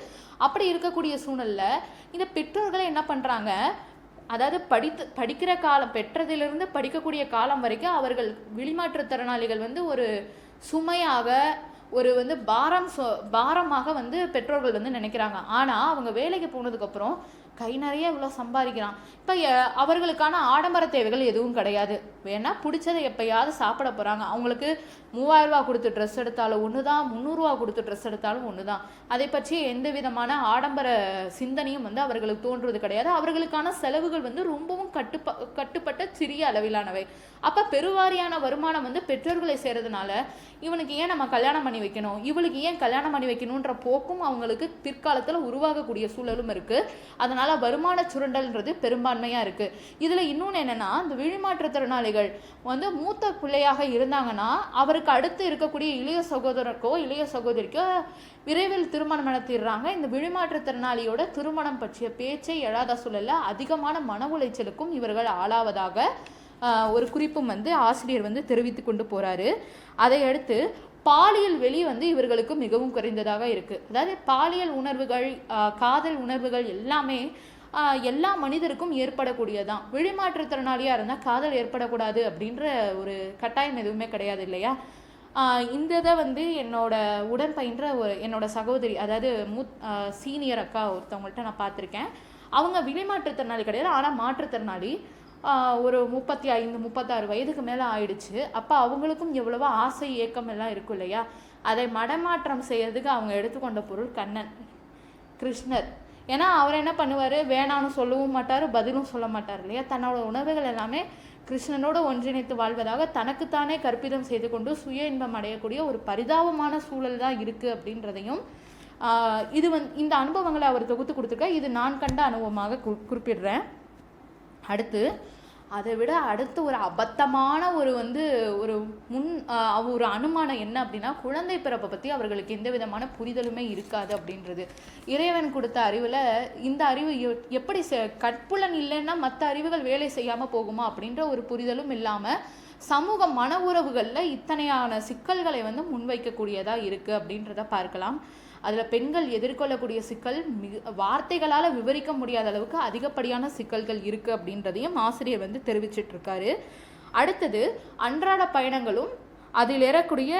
அப்படி இருக்கக்கூடிய சூழலில் இந்த பெற்றோர்களை என்ன பண்ணுறாங்க, அதாவது படிக்கிற காலம் பெற்றதிலிருந்து படிக்கக்கூடிய காலம் வரைக்கும் அவர்கள் விழிமாற்றுத்திறனாளிகள் வந்து ஒரு சுமையாக ஒரு வந்து பாரமாக வந்து பெற்றோர்கள் வந்து நினைக்கிறாங்க. ஆனால் அவங்க வேலைக்கு போனதுக்கப்புறம் கை நிறைய இவ்வளோ சம்பாதிக்கிறான். இப்போ அவர்களுக்கான ஆடம்பர தேவைகள் எதுவும் கிடையாது. வேணா பிடிச்சதை எப்பயாவது சாப்பிட போகிறாங்க. அவங்களுக்கு 3000 ரூபா கொடுத்து ட்ரெஸ் எடுத்தாலும் ஒன்று தான், 300 ரூபா கொடுத்து ட்ரெஸ் எடுத்தாலும் ஒன்று தான். அதை பற்றி எந்த விதமான ஆடம்பர சிந்தனையும் வந்து அவர்களுக்கு தோன்றுவது கிடையாது. அவர்களுக்கான செலவுகள் வந்து ரொம்பவும் கட்டுப்பட்ட சிறிய அளவிலானவை. அப்போ பெருவாரியான வருமானம் வந்து பெற்றோர்களை சேர்றதுனால இவனுக்கு ஏன் நம்ம கல்யாணம் பண்ணி வைக்கணும், இவளுக்கு ஏன் கல்யாணம் பண்ணி வைக்கணுன்ற போக்கும் அவங்களுக்கு பிற்காலத்தில் உருவாகக்கூடிய சூழலும் இருக்குது. அதனால் வருமான சுரண்டல்ன்றது பெரும்பான்மையாக இருக்குது. இதில் இன்னொன்று என்னென்னா, இந்த விழிமாற்றுத்திறனாளிகள் வந்து மூத்த பிள்ளையாக இருந்தாங்கன்னா அவருக்கு அடுத்து இருக்கக்கூடிய இளைய சகோதரருக்கோ இளைய சகோதரிக்கோ விரைவில் திருமணம் நடத்திடுறாங்க. இந்த விழிமாற்றுத்திறனாளியோட திருமணம் பற்றிய பேச்சை எழாத சூழலில் அதிகமான மன உளைச்சலுக்கும் இவர்கள் ஆளாவதாக ஒரு குறிப்பும் வந்து ஆசிரியர் வந்து தெரிவித்து கொண்டு போகிறாரு. அதை அடுத்து பாலியல் வெளி வந்து இவர்களுக்கு மிகவும் குறைந்ததாக இருக்குது. அதாவது பாலியல் உணர்வுகள், காதல் உணர்வுகள் எல்லாமே எல்லா மனிதருக்கும் ஏற்படக்கூடியதான். விழிமாற்றுத்திறனாளியாக இருந்தால் காதல் ஏற்படக்கூடாது அப்படின்ற ஒரு கட்டாயம் எதுவுமே கிடையாது இல்லையா? இந்த இதை வந்து என்னோட உடன் பயின்ற என்னோட சகோதரி, அதாவது சீனியர் அக்கா ஒருத்தவங்கள்ட்ட நான் பார்த்துருக்கேன். அவங்க விழிமாற்றுத்திறனாளி கிடையாது, ஆனால் மாற்றுத்திறனாளி. ஒரு 35 36 வயதுக்கு மேலே ஆயிடுச்சு. அப்போ அவங்களுக்கும் எவ்வளவோ ஆசை ஏக்கம் எல்லாம் இருக்கும் இல்லையா? அதை மடமாற்றம் செய்யறதுக்கு அவங்க எடுத்துக்கொண்ட பொருள் கண்ணன், கிருஷ்ணர். ஏன்னா அவர் என்ன பண்ணுவார், வேணான்னு சொல்லவும் மாட்டார், பதிலும் சொல்ல மாட்டார் இல்லையா? தன்னோட உணர்வுகள் எல்லாமே கிருஷ்ணனோடு ஒன்றிணைத்து வாழ்வதாக தனக்குத்தானே கற்பிதம் செய்து கொண்டு சுய இன்பம் அடையக்கூடிய ஒரு பரிதாபமான சூழல் தான் இருக்குது அப்படின்றதையும் இது இந்த அனுபவங்களை அவர் தொகுத்து கொடுத்துருக்க. இது நான் கண்ட அனுபவமாக குறிப்பிடுறேன். அடுத்து அதை விட அடுத்து ஒரு அபத்தமான ஒரு வந்து ஒரு அனுமானம் என்ன அப்படின்னா, குழந்தை பிறப்பை பற்றி அவர்களுக்கு எந்த விதமான புரிதலுமே இருக்காது அப்படின்றது. இறைவன் கொடுத்த அறிவில் இந்த அறிவு எப்படி கற்புலன் இல்லைன்னா மற்ற அறிவுகள் வேலை செய்யாமல் போகுமா அப்படின்ற ஒரு புரிதலும் இல்லாமல் சமூக மன உறவுகளில் இத்தனையான சிக்கல்களை வந்து முன்வைக்கக்கூடியதாக இருக்குது அப்படின்றத பார்க்கலாம். அதில் பெண்கள் எதிர்கொள்ளக்கூடிய சிக்கல் வார்த்தைகளால் விவரிக்க முடியாத அளவுக்கு அதிகப்படியான சிக்கல்கள் இருக்குது அப்படின்றதையும் ஆசிரியர் வந்து தெரிவிச்சிட்ருக்காரு. அடுத்தது அன்றாட பயணங்களும் அதில் ஏறக்கூடிய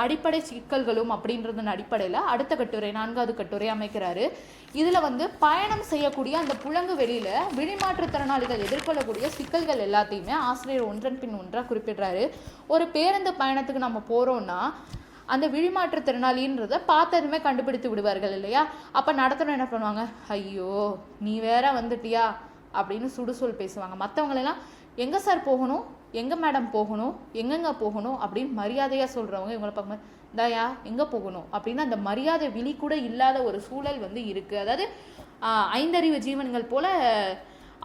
அடிப்படை சிக்கல்களும் அப்படின்றதன் அடிப்படையில் அடுத்த கட்டுரை 4வது கட்டுரை அமைக்கிறாரு. இதில் வந்து பயணம் செய்யக்கூடிய அந்த புழங்கு வெளியில் விழிமாற்றுத்திறனாளிகள் எதிர்கொள்ளக்கூடிய சிக்கல்கள் எல்லாத்தையுமே ஆசிரியர் ஒன்றன் பின் ஒன்றாக குறிப்பிடுறாரு. ஒரு பேருந்து பயணத்துக்கு நம்ம போகிறோன்னா அந்த விழிமாற்றுத்திறனாளின்றதை பார்த்ததுமே கண்டுபிடித்து விடுவார்கள் இல்லையா? அப்போ நடத்தணும் என்ன பண்ணுவாங்க, ஐயோ நீ வேற வந்துட்டியா அப்படின்னு சுடுசொல் பேசுவாங்க. மற்றவங்களெல்லாம் எங்கே சார் போகணும், எங்கே மேடம் போகணும், எங்கெங்கே போகணும் அப்படின்னு மரியாதையாக சொல்கிறவங்க இவங்களை பார்க்கும்போது தாயா எங்கே போகணும் அப்படின்னு அந்த மரியாதை விழி கூட இல்லாத ஒரு சூழல் வந்து இருக்குது. அதாவது 5 அறிவு ஜீவன்கள் போல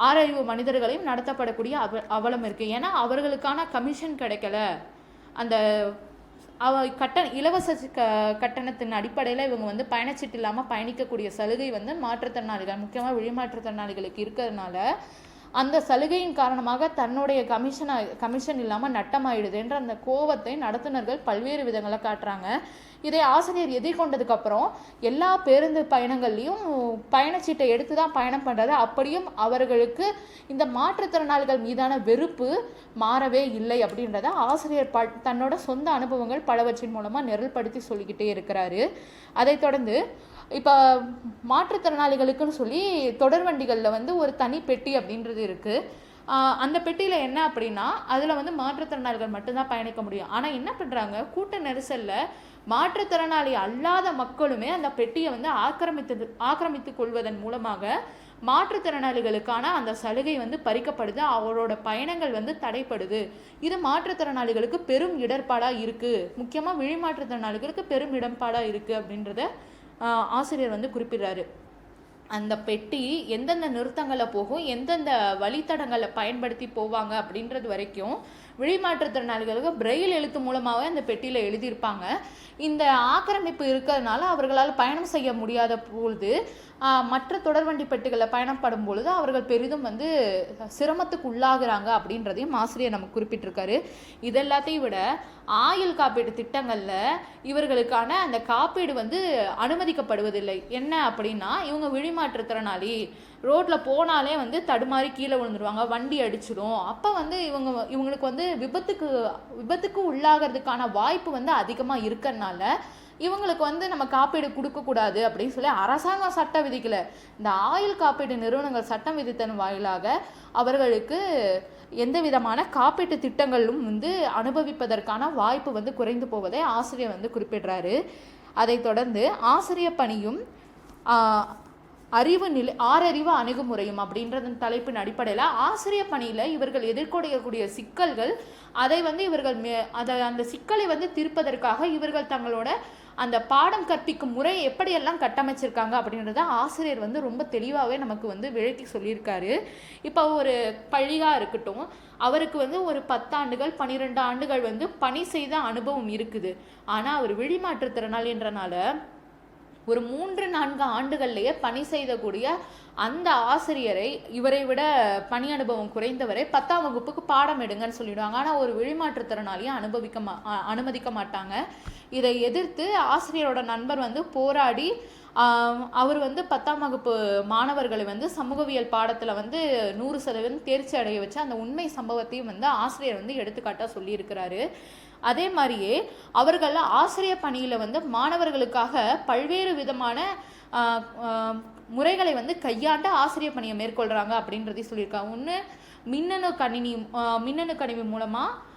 6 அறிவு மனிதர்களையும் நடத்தப்படக்கூடிய அவலம் இருக்குது. ஏன்னா அவர்களுக்கான கமிஷன் கிடைக்கல, அந்த இலவச கட்டணத்தின் அடிப்படையில் இவங்க வந்து பயணச்சீட்டு இல்லாமல் பயணிக்கக்கூடிய சலுகை வந்து மாற்றுத்திறனாளிகள், முக்கியமாக விழிமாற்றுத்திறனாளிகளுக்கு இருக்கிறதுனால அந்த சலுகையின் காரணமாக தன்னுடைய கமிஷன் இல்லாமல் நட்டமாயிடுதுன்ற அந்த கோவத்தை நடத்துனர்கள் பல்வேறு விதங்களை காட்டுறாங்க. இதை ஆசிரியர் எதிர்கொண்டதுக்கப்புறம் எல்லா பேருந்து பயணங்கள்லையும் பயணச்சீட்டை எடுத்து தான் பயணம் பண்ணுறாரு. அப்படியும் அவர்களுக்கு இந்த மாற்றுத்திறனாளிகள் மீதான வெறுப்பு மாறவே இல்லை அப்படின்றத ஆசிரியர் தன்னோட சொந்த அனுபவங்கள் பலவற்றின் மூலமாக நிரல்படுத்தி சொல்லிக்கிட்டே இருக்கிறாரு. அதை தொடர்ந்து இப்போ மாற்றுத்திறனாளிகளுக்குன்னு சொல்லி தொடர் வண்டிகளில் வந்து ஒரு தனி பெட்டி அப்படின்றது இருக்குது. அந்த பெட்டியில் என்ன அப்படின்னா அதில் வந்து மாற்றுத்திறனாளிகள் மட்டும்தான் பயணிக்க முடியும். ஆனால் என்ன பண்ணுறாங்க, கூட்ட நெரிசலில் மாற்றுத்திறனாளி அல்லாத மக்களுமே அந்த பெட்டியை வந்து ஆக்கிரமித்து கொள்வதன் மூலமாக மாற்றுத்திறனாளிகளுக்கான அந்த சலுகை வந்து பறிக்கப்படுது, அவரோட பயணங்கள் வந்து தடைப்படுது. இது மாற்றுத்திறனாளிகளுக்கு பெரும் இடர்பாடாக இருக்குது, முக்கியமாக விழி மாற்றுத்திறனாளிகளுக்கு பெரும் இடர்பாடாக இருக்குது அப்படின்றத ஆசிரியர் வந்து குறிப்பிடுறாரு. அந்த பெட்டி எந்தெந்த நிறுத்தங்களில் போகும், எந்தெந்த வழித்தடங்களை பயன்படுத்தி போவாங்க அப்படின்றது வரைக்கும் விழிமாற்றுத்திறனாளிகளுக்கு பிரெயில் எழுத்து மூலமாகவே அந்த பெட்டியில் எழுதியிருப்பாங்க. இந்த ஆக்கிரமிப்பு இருக்கிறதுனால அவர்களால் பயணம் செய்ய முடியாத பொழுது மற்ற தொடர்வண்டி பெட்டிகளில் பயணப்படும் பொழுது அவர்கள் பெரிதும் வந்து சிரமத்துக்கு உள்ளாகிறாங்க அப்படின்றதையும் ஆசிரியர் நமக்கு குறிப்பிட்டிருக்காரு. இதெல்லாத்தையும் விட ஆயுள் காப்பீடு திட்டங்களில் இவர்களுக்கான அந்த காப்பீடு வந்து அனுமதிக்கப்படுவதில்லை. என்ன அப்படின்னா, இவங்க விழிமாற்றுத்திறனாளி, ரோட்டில் போனாலே வந்து தடுமாறி கீழே விழுந்துருவாங்க, வண்டி அடிச்சிடும். அப்போ வந்து இவங்களுக்கு வந்து விபத்துக்கு உள்ளாகிறதுக்கான வாய்ப்பு வந்து அதிகமாக இருக்கறனால இவங்களுக்கு வந்து நம்ம காப்பீடு கொடுக்கக்கூடாது அப்படின்னு சொல்லி அரசாங்கம் சட்டம் விதிக்கல. இந்த ஆயுள் காப்பீடு நிறுவனங்கள் சட்டம் விதித்தன் வாயிலாக அவர்களுக்கு எந்த விதமான காப்பீட்டு திட்டங்களும் வந்து அனுபவிப்பதற்கான வாய்ப்பு வந்து குறைந்து போவதை ஆசிரியர் வந்து குறிப்பிடுறாரு. அதை தொடர்ந்து ஆசிரியர் பணியும் ஆறறிவு அணுகுமுறையும் அப்படின்றதன் தலைப்பின் அடிப்படையில் ஆசிரியர் பணியில் இவர்கள் எதிர்கொள்ளக்கூடிய சிக்கல்கள், அதை வந்து இவர்கள் அந்த சிக்கலை வந்து தீர்ப்பதற்காக இவர்கள் தங்களோட அந்த பாடம் கற்பிக்கும் முறையை எப்படியெல்லாம் கட்டமைச்சிருக்காங்க அப்படின்றத ஆசிரியர் வந்து ரொம்ப தெளிவாகவே நமக்கு வந்து விளக்கி சொல்லியிருக்காரு. இப்போ ஒரு பள்ளியாக இருக்கட்டும், அவருக்கு வந்து ஒரு 10 ஆண்டுகள் 12 ஆண்டுகள் வந்து பணி செய்த அனுபவம் இருக்குது. ஆனால் அவர் விழிமாற்றுத்திறனாளின்றனால ஒரு 3-4 ஆண்டுகள்லேயே பணி செய்யக்கூடிய அந்த ஆசிரியரை இவரை விட பணி அனுபவம் குறைந்தவரை 10ஆம் வகுப்புக்கு பாடம் எடுங்கன்னு சொல்லிடுவாங்க. ஆனால் ஒரு விழிமாற்றுத்திறனாளியை அனுமதிக்க மாட்டாங்க. இதை எதிர்த்து ஆசிரியரோட நண்பர் வந்து போராடி அவர் வந்து 10ஆம் வகுப்பு மாணவர்களை வந்து சமூகவியல் பாடத்தில் வந்து 100% தேர்ச்சி அடைய வச்சு அந்த உண்மை சம்பவத்தையும் வந்து ஆசிரியர் வந்து எடுத்துக்காட்டாக சொல்லியிருக்கிறாரு. அதே மாதிரியே அவர்கள் ஆசிரியர் பணியில் வந்து மாணவர்களுக்காக பல்வேறு விதமான முறைகளை வந்து கையாண்டு ஆசிரியர் பணியை மேற்கொள்கிறாங்க அப்படின்றதையும் சொல்லியிருக்காங்க. ஒன்று மின்னணு கணினி மூலமாக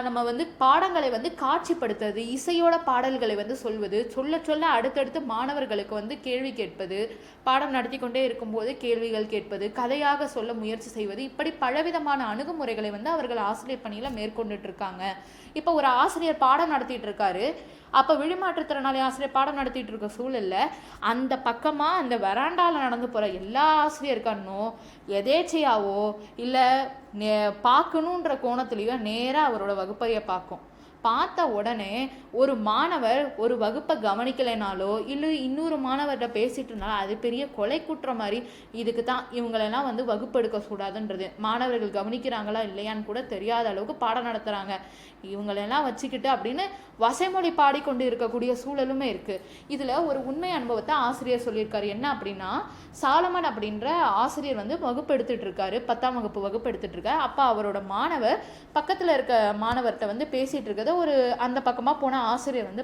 நம்ம வந்து பாடங்களை வந்து காட்சிப்படுத்துறது, இசையோட பாடல்களை வந்து சொல்ல அடுத்தடுத்து மாணவர்களுக்கு வந்து கேள்வி கேட்பது, பாடம் நடத்தி கொண்டே இருக்கும்போது கேள்விகள் கேட்பது, கதையாக சொல்ல முயற்சி செய்வது, இப்படி பலவிதமான அணுகுமுறைகளை வந்து அவர்கள் ஆசிரியர் பணியில் மேற்கொண்டுட்டு இருக்காங்க. இப்போ ஒரு ஆசிரியர் பாடம் நடத்திட்டு இருக்காரு, அப்போ விழிமாற்றுத்திறனாளி ஆசிரியர் பாடம் நடத்திட்டு இருக்க சூழலில் அந்த பக்கமாக அந்த வராண்டாவில் நடந்து போகிற எல்லா ஆசிரியருக்கன்னோ எதேச்சையாவோ இல்லை பார்க்கணுன்ற கோணத்துலேயோ நேராக அவரோட வகுப்பையை பார்த்த உடனே ஒரு மாணவர் ஒரு வகுப்பை கவனிக்கலைனாலோ இல்லை இன்னொரு மாணவர்கிட்ட பேசிட்டு இருந்தாலும் அது பெரிய கொலை குற்றம் மாதிரி. இதுக்கு தான் இவங்களெல்லாம் வந்து வகுப்பு எடுக்கக்கூடாதுன்றது. மாணவர்கள் கவனிக்கிறாங்களா இல்லையான்னு கூட தெரியாத அளவுக்கு பாடம் நடத்துகிறாங்க, இவங்களெல்லாம் வச்சுக்கிட்டு அப்படின்னு வசைமொழி பாடிக்கொண்டு இருக்கக்கூடிய சூழலுமே இருக்குது. இதில் ஒரு உண்மை அனுபவத்தை ஆசிரியர் சொல்லியிருக்காரு. என்ன அப்படின்னா, சாலமன் அப்படின்ற ஆசிரியர் வந்து வகுப்பு எடுத்துகிட்டு இருக்காரு, 10ஆம் வகுப்பு வகுப்பு எடுத்துகிட்டு இருக்காரு. அப்போ அவரோட மாணவர் பக்கத்தில் இருக்க மாணவர்கிட்ட வந்து பேசிகிட்டு இருக்கிறத ஒரு அந்த பக்கமாக போன ஆசிரியர் வந்து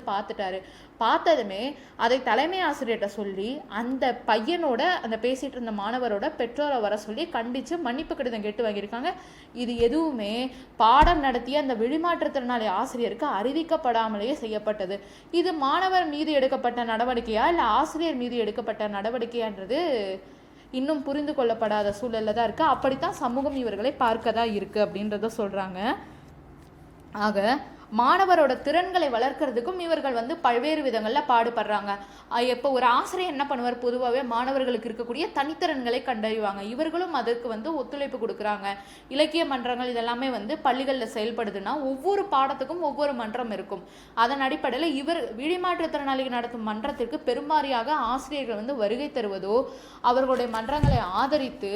பார்த்ததுமே அதை தலைமை ஆசிரியர்கிட்ட சொல்லி அந்த பையனோட அந்த பேசிகிட்டு இருந்த மாணவரோட பெற்றோரை வர சொல்லி கண்டித்து மன்னிப்பு கடிதம் கேட்டு வாங்கியிருக்காங்க. இது எதுவுமே பாடம் நடத்திய அந்த விழிமாற்றுத்திறனாளி ஆசிரியருக்கு அறிவிக்கப்படாமலேயே செய்யப்பட்டது. இது மாணவர் மீது எடுக்கப்பட்ட நடவடிக்கையா இல்லை ஆசிரியர் மீது எடுக்கப்பட்ட நடவடிக்கையான்றது இன்னும் புரிந்து கொள்ளப்படாத சூழலில் தான் இருக்குது. அப்படித்தான் சமூகம் இவர்களை பார்க்க தான் இருக்குது அப்படின்றத சொல்கிறாங்க. ஆக மாணவரோட திறன்களை வளர்க்கறதுக்கும் இவர்கள் வந்து பல்வேறு விதங்களில் பாடுபடுறாங்க. இப்போ ஒரு ஆசிரியர் என்ன பண்ணுவார், பொதுவாகவே மாணவர்களுக்கு இருக்கக்கூடிய தனித்திறன்களை கண்டறிவாங்க. இவர்களும் அதற்கு வந்து ஒத்துழைப்பு கொடுக்குறாங்க. இலக்கிய மன்றங்கள் இதெல்லாமே வந்து பள்ளிகளில் செயல்படுதுன்னா ஒவ்வொரு பாடத்துக்கும் ஒவ்வொரு மன்றம் இருக்கும். அதன் அடிப்படையில் விழிமாற்றுத்திறனாளிகள் நடத்தும் மன்றத்திற்கு பெரும்பாரியாக ஆசிரியர்கள் வந்து வருகை தருவதோ அவர்களுடைய மன்றங்களை ஆதரித்து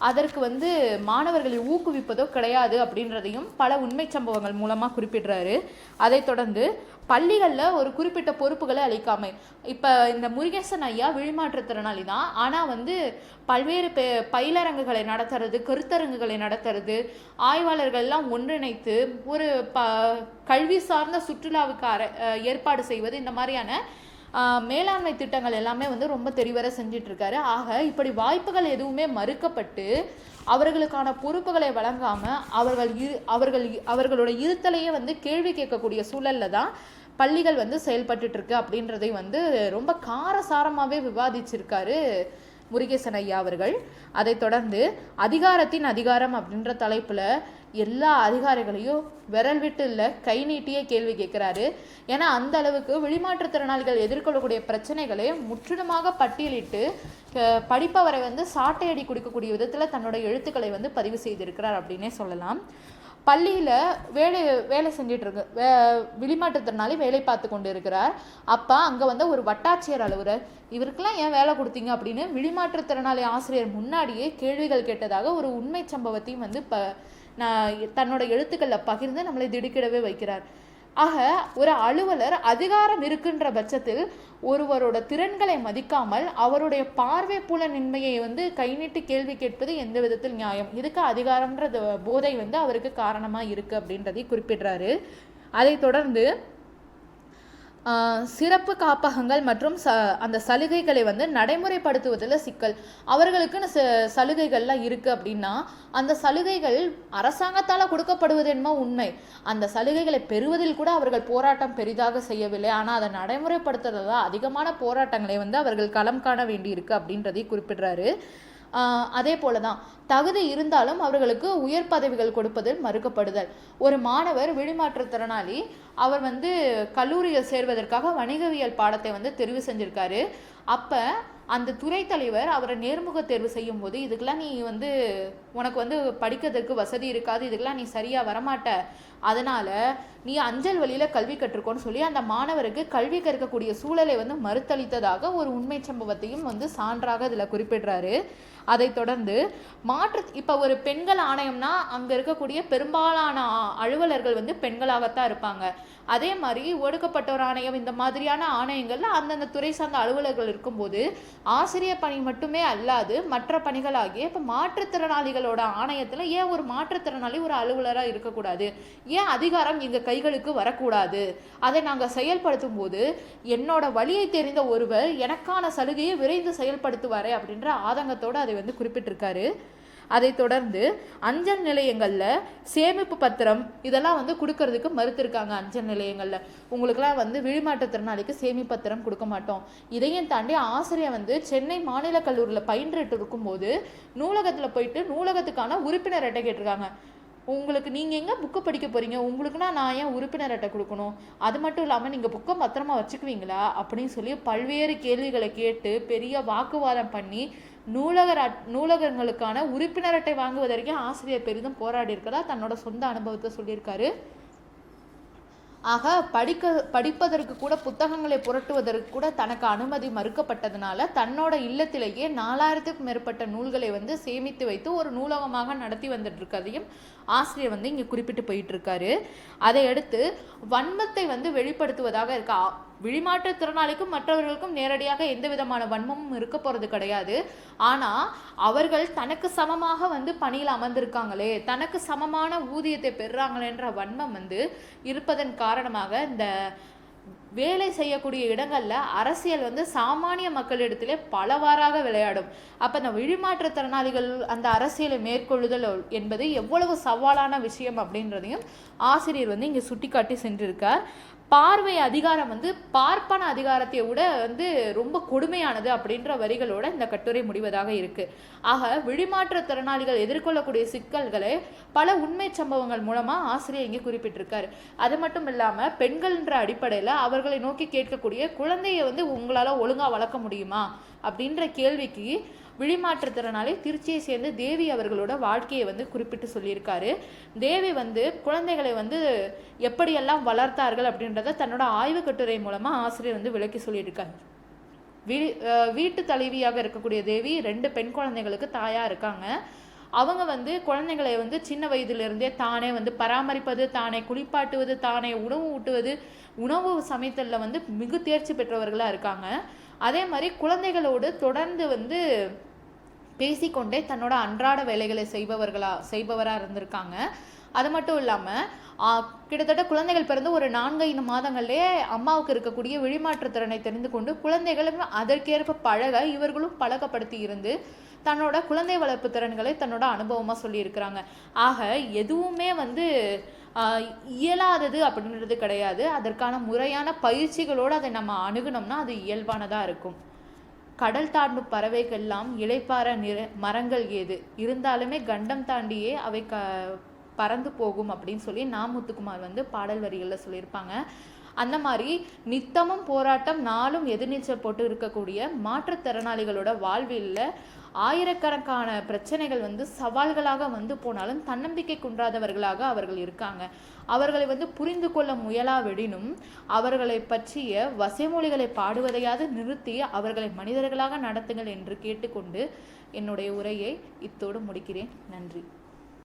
அதற்கு வந்து மாணவர்களை ஊக்குவிப்பதோ கிடையாது அப்படின்றதையும் பல உண்மை சம்பவங்கள் மூலமாக குறிப்பிடுறாரு. அதை தொடர்ந்து பள்ளிகளில் ஒரு குறிப்பிட்ட பொறுப்புகளை அளிக்காமை. இப்போ இந்த முருகேசன் ஐயா விழிமாற்றுத்திறனாளி தான், ஆனால் வந்து பல்வேறு பயிலரங்குகளை நடத்துறது, கருத்தரங்குகளை நடத்துறது, ஆய்வாளர்கள்லாம் ஒன்றிணைத்து ஒரு கல்வி சார்ந்த சுற்றுலாவுக்கு ஏற்பாடு செய்வது, இந்த மாதிரியான மேலாண்மை திட்டங்கள் எல்லாமே வந்து ரொம்ப தெரிவர செஞ்சிட்டு இருக்காரு. ஆக இப்படி வாய்ப்புகள் எதுவுமே மறுக்கப்பட்டு அவர்களுக்கான பொறுப்புகளை வழங்காம அவர்களோட இருத்தலையே வந்து கேள்வி கேட்கக்கூடிய சூழல்ல தான் பள்ளிகள் வந்து செயல்பட்டு இருக்கு அப்படின்றதை வந்து ரொம்ப காரசாரமாகவே விவாதிச்சிருக்காரு முருகேசன் ஐயா அவர்கள். அதை தொடர்ந்து அதிகாரத்தின் அதிகாரம் அப்படின்ற தலைப்புல எல்லா அதிகாரிகளையும் விரல் விட்டு இல்லை கை நீட்டியே கேள்வி கேட்குறாரு. ஏன்னா அந்த அளவுக்கு வெளிமாற்றுத்திறனாளிகள் எதிர்கொள்ளக்கூடிய பிரச்சனைகளை முற்றிலுமாக பட்டியலிட்டு படிப்பவரை வந்து சாட்டையடி கொடுக்கக்கூடிய விதத்தில் தன்னோட எழுத்துக்களை வந்து பதிவு செய்திருக்கிறார் அப்படின்னே சொல்லலாம். பள்ளியில் வேலை செஞ்சிட்டு இருக்கு வெளிமாற்றுத்திறனாளி வேலை பார்த்து கொண்டு இருக்கிறார். அப்போ அங்கே வந்து ஒரு வட்டாட்சியர் அலுவலர் இவருக்கெல்லாம் ஏன் வேலை கொடுத்தீங்க அப்படின்னு வெளிமாற்றுத்திறனாளி ஆசிரியர் முன்னாடியே கேள்விகள் கேட்டதாக ஒரு உண்மை சம்பவத்தையும் வந்து தன்னோட எழுத்துக்களில் பகிர்ந்து நம்மளை திடுக்கிடவே வைக்கிறார். ஆக ஒரு அலுவலர் அதிகாரம் இருக்கின்ற பட்சத்தில் ஒருவரோட திறன்களை மதிக்காமல் அவருடைய பார்வை புலனின்மையை வந்து கை நீட்டி கேள்வி கேட்பது எந்த விதத்தில் நியாயம்? இதுக்கு அதிகாரம்ன்ற போதை வந்து அவருக்கு காரணமா இருக்கு அப்படின்றதை குறிப்பிடுறாரு. அதை தொடர்ந்து சிறப்பு காப்பகங்கள் மற்றும் அந்த சலுகைகளை வந்து நடைமுறைப்படுத்துவதில் சிக்கல். அவர்களுக்குன்னு சலுகைகள்லாம் இருக்குது அப்படின்னா அந்த சலுகைகள் அரசாங்கத்தால் கொடுக்கப்படுவது என்னமோ உண்மை. அந்த சலுகைகளை பெறுவதில் கூட அவர்கள் போராட்டம் பெரிதாக செய்யவில்லை. ஆனால் அதை நடைமுறைப்படுத்துறதா அதிகமான போராட்டங்களை வந்து அவர்கள் களம் காண வேண்டியிருக்கு அப்படின்றதை குறிப்பிடுறாரு. அதே போல தான் தகுதி இருந்தாலும் அவர்களுக்கு உயர் பதவிகள் கொடுப்பதில் மறுக்கப்படுதல். ஒரு மாணவர் வெளிமாற்றுத்திறனாளி அவர் வந்து கல்லூரியில் சேர்வதற்காக வணிகவியல் பாடத்தை வந்து தெரிவு செஞ்சிருக்காரு. அப்போ அந்த துறை தலைவர் அவரை நேர்முக தேர்வு செய்யும் போது இதுக்கெல்லாம் நீ வந்து உனக்கு வந்து படிக்கிறதுக்கு வசதி இருக்காது, இதுக்கெல்லாம் நீ சரியாக வரமாட்ட, அதனால் நீ அஞ்சல் வழியில் கல்வி கற்றுக்கோன்னு சொல்லி அந்த மாணவருக்கு கல்வி கற்கக்கூடிய சூழலை வந்து மறுத்தளித்ததாக ஒரு உண்மை சம்பவத்தையும் வந்து சான்றாக இதில் குறிப்பிடுறாரு. அதை தொடர்ந்து இப்போ ஒரு பெண்கள் ஆணையம்னா அங்கே இருக்கக்கூடிய பெரும்பாலான அலுவலர்கள் வந்து பெண்களாகத்தான் இருப்பாங்க. அதே மாதிரி ஒடுக்கப்பட்டோர் ஆணையம் இந்த மாதிரியான ஆணையங்கள்ல அந்தந்த துறை சார்ந்த அலுவலர்கள் இருக்கும்போது ஆசிரியர் பணி மட்டுமே அல்லாது மற்ற பணிகளாகிய இப்போ மாற்றுத்திறனாளிகளோட ஆணையத்தில் ஏன் ஒரு மாற்றுத்திறனாளி ஒரு அலுவலராக இருக்கக்கூடாது? ஏன் அதிகாரம் எங்கள் கைகளுக்கு வரக்கூடாது? அதை நாங்கள் செயல்படுத்தும் போது என்னோட வழியை தெரிந்த ஒருவர் எனக்கான சலுகையை விரைந்து செயல்படுத்துவாரே அப்படின்ற ஆதங்கத்தோடு அதை வந்து குறிப்பிட்டிருக்காரு. அதை தொடர்ந்து அஞ்சல் நிலையங்களில் சேமிப்பு பத்திரம் இதெல்லாம் வந்து கொடுக்கறதுக்கு மறுத்திருக்காங்க. அஞ்சல் நிலையங்களில் உங்களுக்கெல்லாம் வந்து வெளிமாற்றுத்திறனாளிக்கு சேமிப்பு பத்திரம் கொடுக்க மாட்டோம். இதையும் தாண்டி ஆசிரியர் வந்து சென்னை மாநில கல்லூரியில் பயின்றுட்டு இருக்கும்போது நூலகத்தில் போயிட்டு நூலகத்துக்கான உறுப்பினர் அட்டை கேட்டிருக்காங்க. உங்களுக்கு நீங்கள் எங்கே புக்கு படிக்க போகிறீங்க, உங்களுக்குன்னா நான் ஏன் உறுப்பினர் அட்டை கொடுக்கணும்? அது மட்டும் இல்லாமல் நீங்கள் புக்கை பத்திரமா வச்சுக்குவீங்களா அப்படின்னு சொல்லி பல்வேறு கேள்விகளை கேட்டு பெரிய வாக்குவாதம் பண்ணி நூலகங்களுக்கான உறுப்பினர் அட்டை வாங்குவதற்கும் ஆசிரியர் பெரிதும் போராடி இருக்கிறதா தன்னோட சொந்த அனுபவத்தை சொல்லியிருக்காரு. ஆக படிப்பதற்கு கூட புத்தகங்களை புரட்டுவதற்கு கூட தனக்கு அனுமதி மறுக்கப்பட்டதுனால தன்னோட இல்லத்திலேயே 4000க்கும் மேற்பட்ட நூல்களை வந்து சேமித்து வைத்து ஒரு நூலகமாக நடத்தி வந்துட்டு இருக்கதையும் ஆசிரியர் வந்து இங்கே குறிப்பிட்டு போயிட்டு இருக்காரு. அதை அடுத்து வன்மத்தை வந்து வெளிப்படுத்துவதாக இருக்கா. வெளிமாற்றுத்திறனாளிக்கும் மற்றவர்களுக்கும் நேரடியாக எந்த விதமான வன்மமும் இருக்க போகிறது கிடையாது. ஆனால் அவர்கள் தனக்கு சமமாக வந்து பணியில் அமர்ந்திருக்காங்களே, தனக்கு சமமான ஊதியத்தை பெறுறாங்களேன்ற வன்மம் வந்து இருப்பதன் காரணமாக இந்த வேலை செய்யக்கூடிய இடங்கள்ல அரசியல் வந்து சாமானிய மக்களிடத்திலே பலவாறாக விளையாடும். அப்போ இந்த வெளிமாற்றுத்திறனாளிகள் அந்த அரசியலை மேற்கொள்ளுதல் என்பது எவ்வளவு சவாலான விஷயம் அப்படின்றதையும் ஆசிரியர் வந்து இங்கே சுட்டிக்காட்டி சென்றிருக்கார். பார்வை அதிகாரம் வந்து பார்ப்பன அதிகாரத்தை விட வந்து ரொம்ப கொடுமையானது அப்படின்ற வரிகளோட இந்த கட்டுரை முடிவதாக இருக்கு. ஆக வெளிமாற்றுத்திறனாளிகள் எதிர்கொள்ளக்கூடிய சிக்கல்களை பல உண்மை சம்பவங்கள் மூலமா ஆசிரியர் இங்கே குறிப்பிட்டிருக்காரு. அது மட்டும் இல்லாம பெண்கள்ன்ற அடிப்படையில் அவர்களை நோக்கி கேட்கக்கூடிய குழந்தையை வந்து உங்களால ஒழுங்கா வளர்க்க முடியுமா அப்படின்ற கேள்விக்கு வெளிமாற்றுத்திறனாளி திருச்சியை சேர்ந்து தேவி அவர்களோட வாழ்க்கையை வந்து குறிப்பிட்டு சொல்லியிருக்காரு. தேவி வந்து குழந்தைகளை வந்து எப்படியெல்லாம் வளர்த்தார்கள் அப்படின்றத தன்னோட ஆய்வு கட்டுரை மூலமா ஆசிரியர் வந்து விளக்கி சொல்லியிருக்காரு. வீட்டு தலைவியாக இருக்கக்கூடிய தேவி 2 பெண் குழந்தைகளுக்கு தாயா இருக்காங்க. அவங்க வந்து குழந்தைங்களை வந்து சின்ன வயதிலிருந்தே தானே வந்து பராமரிப்பது, தானே குளிப்பாட்டுவது, தானே உணவு ஊட்டுவது, உணவு சமைத்தலில் வந்து மிகு தேர்ச்சி பெற்றவர்களாக இருக்காங்க. அதே மாதிரி குழந்தைகளோடு தொடர்ந்து வந்து பேசிக்கொண்டே தன்னோட அன்றாட வேலைகளை செய்பவராக இருந்திருக்காங்க. அது மட்டும் இல்லாமல் கிட்டத்தட்ட குழந்தைகள் பிறந்து ஒரு 4-5 மாதங்கள்லேயே அம்மாவுக்கு இருக்கக்கூடிய விழிமாற்றுத்திறனை தெரிந்து கொண்டு குழந்தைகளும் அதற்கேற்ப பழக இவர்களும் பழக்கப்படுத்தி இருந்து தன்னோட குழந்தை வளர்ப்பு திறன்களை தன்னோட அனுபவமாக சொல்லியிருக்கிறாங்க. ஆக எதுவுமே வந்து இயலாதது அப்படின்றது கிடையாது. அதற்கான முறையான பயிற்சிகளோடு அதை நம்ம அணுகுனோம்னா அது இயல்பானதாக இருக்கும். கடல் தாண்டும் பறவைகள்லாம் இளைப்பாற மரங்கள் ஏது இருந்தாலுமே கண்டம் தாண்டியே அவை பறந்து போகும் அப்படின்னு சொல்லி முத்துக்குமார் வந்து பாடல் வரிகளில் சொல்லியிருப்பாங்க. அந்த மாதிரி நித்தமும் போராட்டம் நாளும் எதிர்நீச்சல் போட்டு இருக்கக்கூடிய மாற்றுத்திறனாளிகளோட வாழ்வில் ஆயிரக்கணக்கான பிரச்சனைகள் வந்து சவால்களாக வந்து போனாலும் தன்னம்பிக்கை குன்றாதவர்களாக அவர்கள் இருக்காங்க. அவர்களை வந்து புரிந்து கொள்ள முயலாவிடினும் அவர்களை பற்றிய வசைமொழிகளை பாடுவதையாவது நிறுத்தி அவர்களை மனிதர்களாக நடத்துங்கள் என்று கேட்டுக்கொண்டு என்னுடைய உரையை இத்தோடு முடிக்கிறேன். நன்றி.